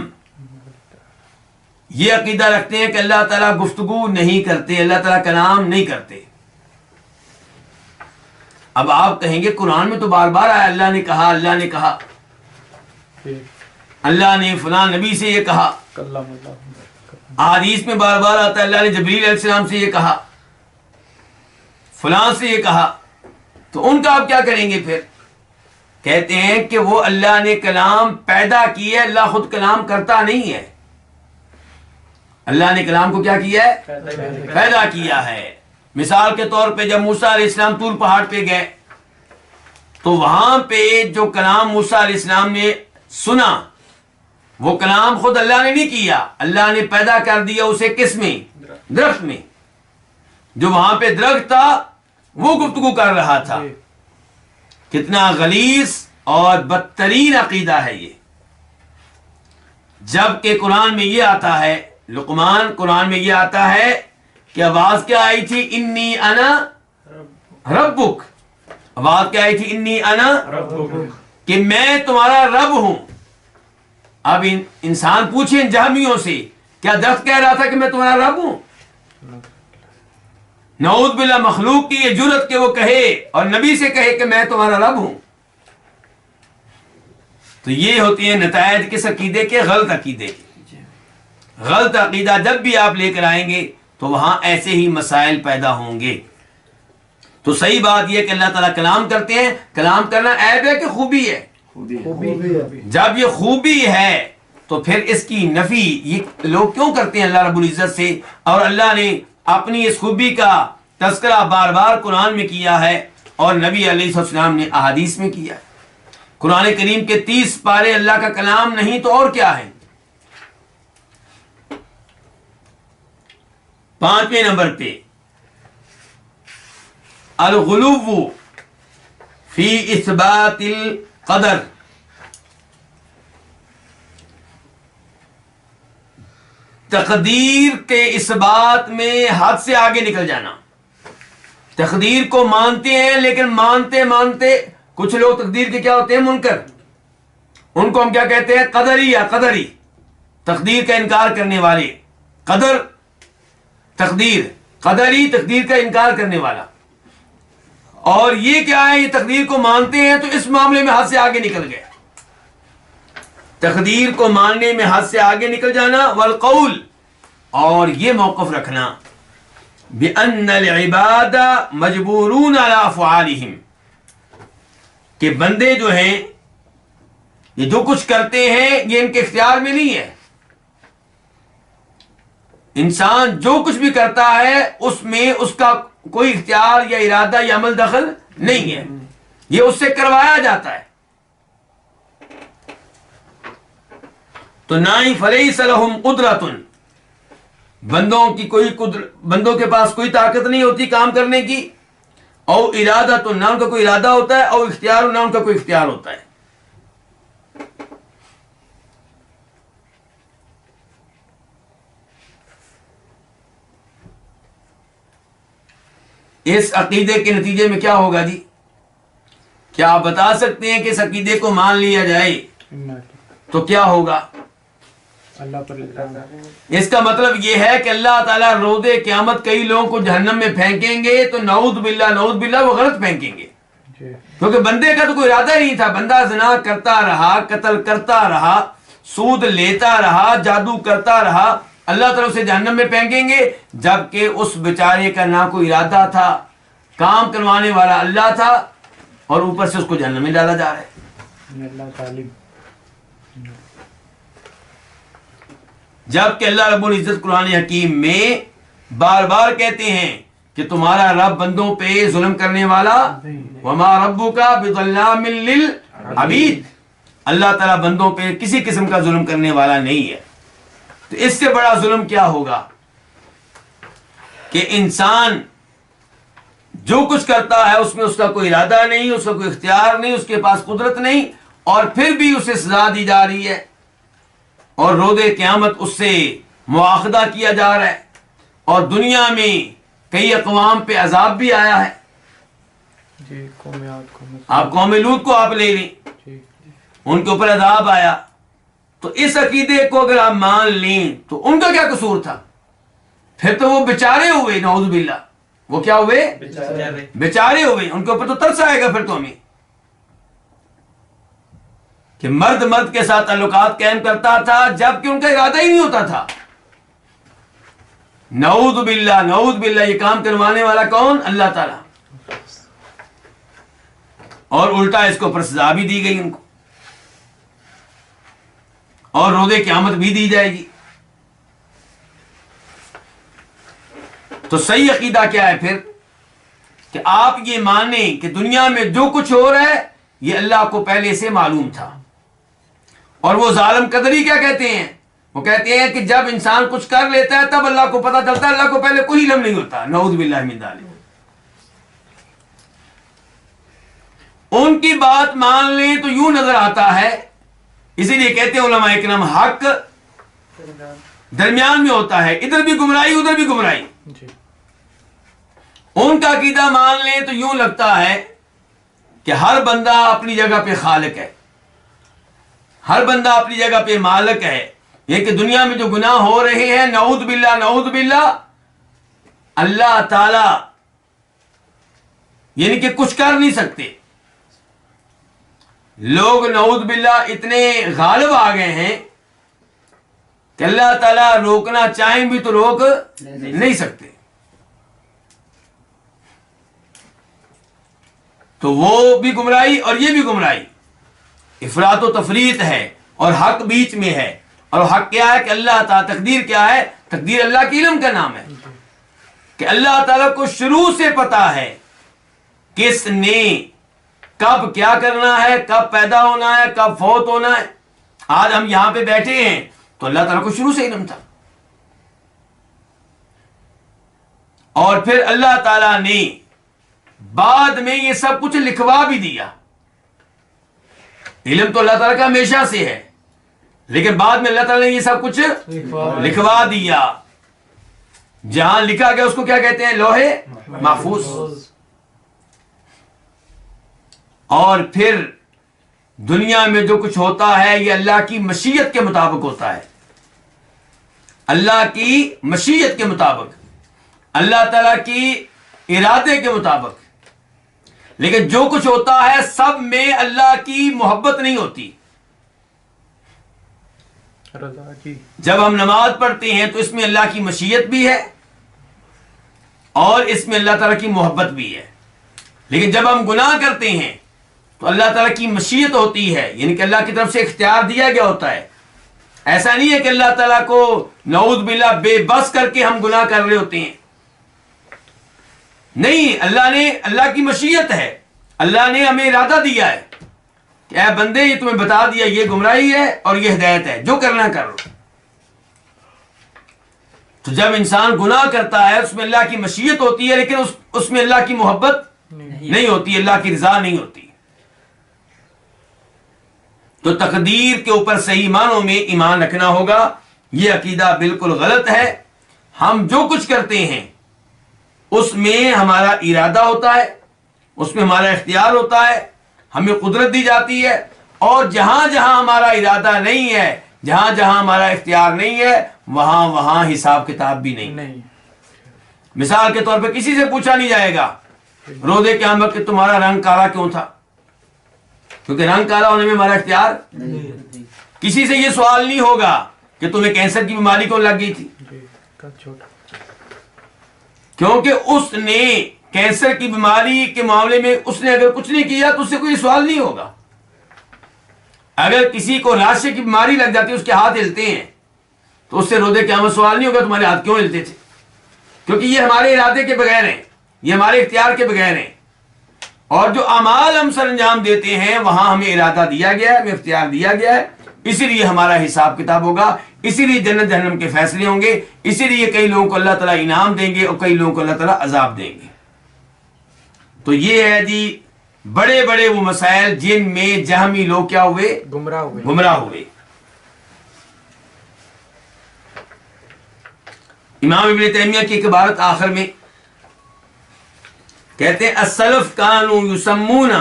یہ عقیدہ رکھتے ہیں کہ اللہ تعالیٰ گفتگو نہیں کرتے، اللہ تعالیٰ کلام نہیں کرتے۔ اب آپ کہیں گے قرآن میں تو بار بار آیا اللہ نے کہا، اللہ نے کہا، اللہ نے فلاں نبی سے یہ کہا، حدیث میں بار بار آتا ہے اللہ نے جبریل علیہ السلام سے یہ کہا، فلاں سے یہ کہا، تو ان کا آپ کیا کریں گے پھر؟ کہتے ہیں کہ وہ اللہ نے کلام پیدا کیا ہے، اللہ خود کلام کرتا نہیں ہے، اللہ نے کلام کو کیا کیا ہے؟ پیدا کیا ہے۔ مثال کے طور پہ جب موسیٰ علیہ السلام طور پہاڑ پہ گئے تو وہاں پہ جو کلام موسیٰ علیہ السلام نے سنا وہ کلام خود اللہ نے نہیں کیا، اللہ نے پیدا کر دیا اسے کس میں؟ درخت میں۔ جو وہاں پہ درخت تھا وہ گفتگو کر رہا تھا۔ کتنا غلیظ اور بدترین عقیدہ ہے یہ، جبکہ قرآن میں یہ آتا ہے، لقمان قرآن میں یہ آتا ہے کہ آواز کیا آئی تھی؟ انی انا ربک، آواز کیا آئی تھی؟ انی انا ربک، کہ میں تمہارا رب ہوں۔ اب انسان پوچھیں جہمیوں سے، کیا درخت کہہ رہا تھا کہ میں تمہارا رب ہوں؟ نعوذ باللہ مخلوق کی یہ جرت کہ وہ کہے اور نبی سے کہے کہ میں تمہارا رب ہوں۔ تو یہ ہوتی ہیں نتائج کس عقیدے کے؟ غلط عقیدے کے۔ غلط عقیدہ جب بھی آپ لے کر آئیں گے تو وہاں ایسے ہی مسائل پیدا ہوں گے. تو صحیح بات یہ کہ اللہ تعالیٰ کلام کرتے ہیں. کلام کرنا عیب ہے کہ خوبی ہے؟ جب یہ خوبی ہے تو پھر اس کی نفی یہ لوگ کیوں کرتے ہیں اللہ رب العزت سے؟ اور اللہ نے اپنی اس خوبی کا تذکرہ بار بار قرآن میں کیا ہے اور نبی علیہ السلام نے احادیث میں کیا ہے. قرآن کریم کے 30 پارے اللہ کا کلام نہیں تو اور کیا ہے؟ 5ویں نمبر پہ الغلو فی اثبات القدر. تقدیر کے اس بات میں حد سے آگے نکل جانا. تقدیر کو مانتے ہیں لیکن مانتے مانتے کچھ لوگ تقدیر کے کیا ہوتے ہیں؟ منکر. ان کو ہم کیا کہتے ہیں؟ قدری یا قدری، تقدیر کا انکار کرنے والے. قدر تقدیر، قدری تقدیر کا انکار کرنے والا. اور یہ کیا ہے؟ یہ تقدیر کو مانتے ہیں تو اس معاملے میں حد سے آگے نکل گئے. تقدیر کو ماننے میں حد سے آگے نکل جانا. والقول، اور یہ موقف رکھنا بأن العباد مجبورون على افعالهم، کہ بندے جو ہیں یہ جو کچھ کرتے ہیں یہ ان کے اختیار میں نہیں ہے. انسان جو کچھ بھی کرتا ہے اس میں اس کا کوئی اختیار یا ارادہ یا عمل دخل نہیں ہے، یہ اس سے کروایا جاتا ہے. تو نہ ہی فلیس لہم قدرۃ، بندوں کی کوئی بندوں کے پاس کوئی طاقت نہیں ہوتی کام کرنے کی. او ارادہ، تو نہ ان کا کوئی ارادہ ہوتا ہے. او اختیار، نہ ان کا کوئی اختیار ہوتا ہے. اس عقیدے کے نتیجے میں کیا ہوگا جی؟ کیا آپ بتا سکتے ہیں کہ اس عقیدے کو مان لیا جائے تو کیا ہوگا؟ اس کا مطلب یہ ہے کہ اللہ تعالیٰ روز قیامت کئی لوگوں کو جہنم میں پھینکیں گے تو نعوذ باللہ وہ غلط پھینکیں گے، کیونکہ بندے کا تو کوئی ارادہ ہی نہیں تھا. بندہ زنا کرتا رہا، قتل کرتا رہا، سود لیتا رہا، جادو کرتا رہا، اللہ تعالیٰ اسے جہنم میں پھینکیں گے، جبکہ اس بیچارے کا نہ کوئی ارادہ تھا، کام کروانے والا اللہ تھا، اور اوپر سے اس کو جہنم میں ڈالا جا رہا ہے. جبکہ اللہ رب العزت قرآن حکیم میں بار بار کہتے ہیں کہ تمہارا رب بندوں پہ ظلم کرنے والا، وما ربک بظلام للعبید، اللہ تعالیٰ بندوں پہ کسی قسم کا ظلم کرنے والا نہیں ہے. تو اس سے بڑا ظلم کیا ہوگا کہ انسان جو کچھ کرتا ہے اس میں اس کا کوئی ارادہ نہیں، اس کا کوئی اختیار نہیں، اس کے پاس قدرت نہیں، اور پھر بھی اسے سزا دی جا رہی ہے اور روز قیامت اس سے مواخذہ کیا جا رہا ہے. اور دنیا میں کئی اقوام پہ عذاب بھی آیا ہے. آپ قوم لوط کو آپ لے لیں، ان کے اوپر عذاب آیا. تو اس عقیدے کو اگر آپ مان لیں تو ان کا کیا قصور تھا؟ پھر تو وہ بیچارے ہوئے، نعوذ باللہ. وہ کیا ہوئے؟ بیچارے ہوئے. ان کے اوپر تو ترس آئے گا پھر تو ہمیں کہ مرد کے ساتھ تعلقات قائم کرتا تھا جبکہ ان کا ارادہ ہی نہیں ہوتا تھا. نعوذ باللہ. یہ کام کروانے والا کون؟ اللہ تعالی. اور الٹا اس کو اوپر سزا بھی دی گئی ان کو، اور روز قیامت بھی دی جائے گی. تو صحیح عقیدہ کیا ہے پھر؟ کہ آپ یہ مانیں کہ دنیا میں جو کچھ ہو رہا ہے یہ اللہ کو پہلے سے معلوم تھا. اور وہ ظالم قدری کیا کہتے ہیں؟ وہ کہتے ہیں کہ جب انسان کچھ کر لیتا ہے تب اللہ کو پتہ چلتا ہے، اللہ کو پہلے کوئی علم نہیں ہوتا. نعوذ باللہ من ذالک. ان کی بات مان لیں تو یوں نظر آتا ہے، اسی لیے کہتے ہیں علماء اکرام حق درمیان میں ہوتا ہے، ادھر بھی گمراہی ادھر بھی گمراہی. ان کا عقیدہ مان لیں تو یوں لگتا ہے کہ ہر بندہ اپنی جگہ پہ خالق ہے، ہر بندہ اپنی جگہ پہ مالک ہے. یہ کہ دنیا میں جو گناہ ہو رہے ہیں نعوذ باللہ اللہ تعالی یعنی کہ کچھ کر نہیں سکتے. لوگ نعوذ باللہ اتنے غالب آ گئے ہیں کہ اللہ تعالیٰ روکنا چاہیں بھی تو روک نہیں سکتے. تو وہ بھی گمراہی اور یہ بھی گمراہی، افراط و تفریط ہے اور حق بیچ میں ہے. اور حق کیا ہے کہ اللہ تعالیٰ، تقدیر کیا ہے؟ تقدیر اللہ کے علم کا نام ہے کہ اللہ تعالیٰ کو شروع سے پتا ہے کس نے کب کیا کرنا ہے، کب پیدا ہونا ہے، کب فوت ہونا ہے. آج ہم یہاں پہ بیٹھے ہیں تو اللہ تعالیٰ کو شروع سے علم تھا. اور پھر اللہ تعالیٰ نے بعد میں یہ سب کچھ لکھوا بھی دیا. علم تو اللہ تعالیٰ کا ہمیشہ سے ہے، لیکن بعد میں اللہ تعالیٰ نے یہ سب کچھ لکھوا دیا. جہاں لکھا گیا اس کو کیا کہتے ہیں؟ لوح محفوظ. اور پھر دنیا میں جو کچھ ہوتا ہے یہ اللہ کی مشیت کے مطابق ہوتا ہے، اللہ کی مشیت کے مطابق، اللہ تعالیٰ کی ارادے کے مطابق. لیکن جو کچھ ہوتا ہے سب میں اللہ کی محبت نہیں ہوتی. جب ہم نماز پڑھتے ہیں تو اس میں اللہ کی مشیت بھی ہے اور اس میں اللہ تعالیٰ کی محبت بھی ہے. لیکن جب ہم گناہ کرتے ہیں تو اللہ تعالیٰ کی مشیت ہوتی ہے، یعنی کہ اللہ کی طرف سے اختیار دیا گیا ہوتا ہے. ایسا نہیں ہے کہ اللہ تعالیٰ کو نعوذ باللہ بے بس کر کے ہم گناہ کر رہے ہوتے ہیں. نہیں، اللہ کی مشیت ہے، اللہ نے ہمیں ارادہ دیا ہے کہ اے بندے یہ تمہیں بتا دیا یہ گمراہی ہے اور یہ ہدایت ہے، جو کرنا کر لو. تو جب انسان گناہ کرتا ہے اس میں اللہ کی مشیت ہوتی ہے، لیکن اس میں اللہ کی محبت نہیں ہوتی، اللہ کی رضا نہیں ہوتی. تو تقدیر کے اوپر صحیح معنوں میں ایمان رکھنا ہوگا. یہ عقیدہ بالکل غلط ہے. ہم جو کچھ کرتے ہیں اس میں ہمارا ارادہ ہوتا ہے، اس میں ہمارا اختیار ہوتا ہے، ہمیں قدرت دی جاتی ہے. اور جہاں جہاں ہمارا ارادہ نہیں ہے، جہاں جہاں ہمارا اختیار نہیں ہے، وہاں حساب کتاب بھی نہیں. مثال کے طور پہ کسی سے پوچھا نہیں جائے گا روز قیامت کہ تمہارا رنگ کالا کیوں تھا، کیونکہ رنگ کالا ہونے میں ہمارا اختیار. کسی سے یہ سوال نہیں ہوگا کہ تمہیں کینسر کی بیماری کیوں لگ گئی تھی، کیونکہ اس نے کینسر کی بیماری کے معاملے میں اس نے اگر کچھ نہیں کیا تو اس سے کوئی سوال نہیں ہوگا. اگر کسی کو راشے کی بیماری لگ جاتی ہے، اس کے ہاتھ ہلتے ہیں، تو اس سے روز قیامت سوال نہیں ہوگا تمہارے ہاتھ کیوں ہلتے تھے، کیونکہ یہ ہمارے ارادے کے بغیر ہیں، یہ ہمارے اختیار کے بغیر ہیں. اور جو اعمال ہم سر انجام دیتے ہیں وہاں ہمیں ارادہ دیا گیا ہے، ہمیں اختیار دیا گیا ہے. اسی لیے ہمارا حساب کتاب ہوگا، اسی لیے جنت جہنم کے فیصلے ہوں گے. اسی لیے کئی لوگوں کو اللہ تعالیٰ انعام دیں گے اور کئی لوگوں کو اللہ تعالیٰ عذاب دیں گے. تو یہ ہے جی بڑے بڑے وہ مسائل جن میں جہمی لوگ کیا ہوئے؟ گمراہ ہوئے. امام ابن تیمیہ کی ایک عبارت آخر میں کہتے ہیں السلف کانوا یسمون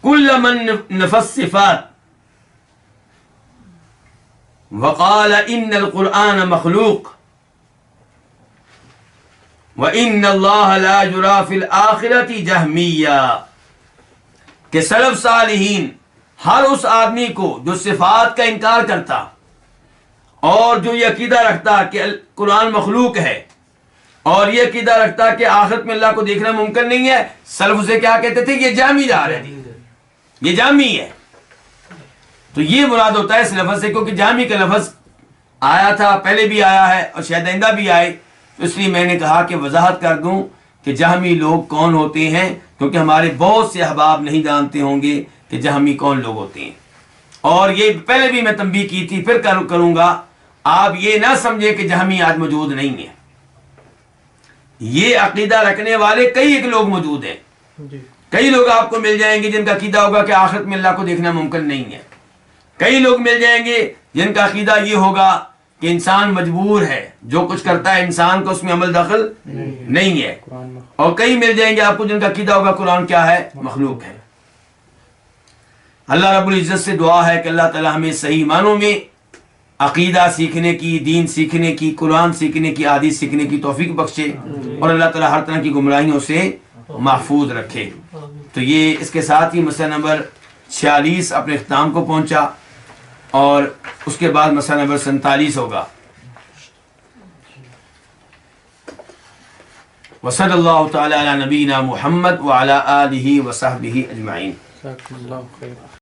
کل من نفى الصفات وقال ان القرآن مخلوق وان اللہ لا یرى فی الآخرۃ جہمیہ. کہ سلف صالحین ہر اس آدمی کو جو صفات کا انکار کرتا اور جو یہ عقیدہ رکھتا کہ قرآن مخلوق ہے اور یہ عقیدہ رکھتا کہ آخرت میں اللہ کو دیکھنا ممکن نہیں ہے، سلف اسے کیا کہتے تھے؟ یہ جہمی جا رہے تھے، یہ جہمی ہے. تو یہ مراد ہوتا ہے اس لفظ سے، کیونکہ جہمی کا لفظ آیا تھا، پہلے بھی آیا ہے اور شاید آئندہ بھی آئے. تو اس لیے میں نے کہا کہ وضاحت کر دوں کہ جہمی لوگ کون ہوتے ہیں، کیونکہ ہمارے بہت سے احباب نہیں جانتے ہوں گے کہ جہمی کون لوگ ہوتے ہیں. اور یہ پہلے بھی میں تنبیہ کی تھی، پھر کروں گا. آپ یہ نہ سمجھے کہ جہمی آج موجود نہیں ہے. یہ عقیدہ رکھنے والے کئی ایک لوگ موجود ہیں. کئی لوگ آپ کو مل جائیں گے جن کا عقیدہ ہوگا کہ آخرت میں اللہ کو دیکھنا ممکن نہیں ہے. کئی لوگ مل جائیں گے جن کا عقیدہ یہ ہوگا کہ انسان مجبور ہے، جو کچھ کرتا ہے انسان کو اس میں عمل دخل نہیں ہے. اور کئی مل جائیں گے آپ کو جن کا عقیدہ ہوگا قرآن کیا ہے؟ مخلوق ہے. اللہ رب العزت سے دعا ہے کہ اللہ تعالی ہمیں صحیح معنوں میں عقیدہ سیکھنے کی، دین سیکھنے کی، قرآن سیکھنے کی، حدیث سیکھنے کی توفیق بخشے اور اللہ تعالی ہر طرح کی گمراہیوں سے محفوظ رکھے. تو یہ اس کے ساتھ ہی مسئلہ نمبر 46 اپنے اختتام کو پہنچا. اور اس کے بعد مسئلہ نمبر 47 ہوگا. وصلی اللہ تعالی علی نبینا محمد وعلی آلہ وصحبہ اجمعین. جزاکم اللہ خیر.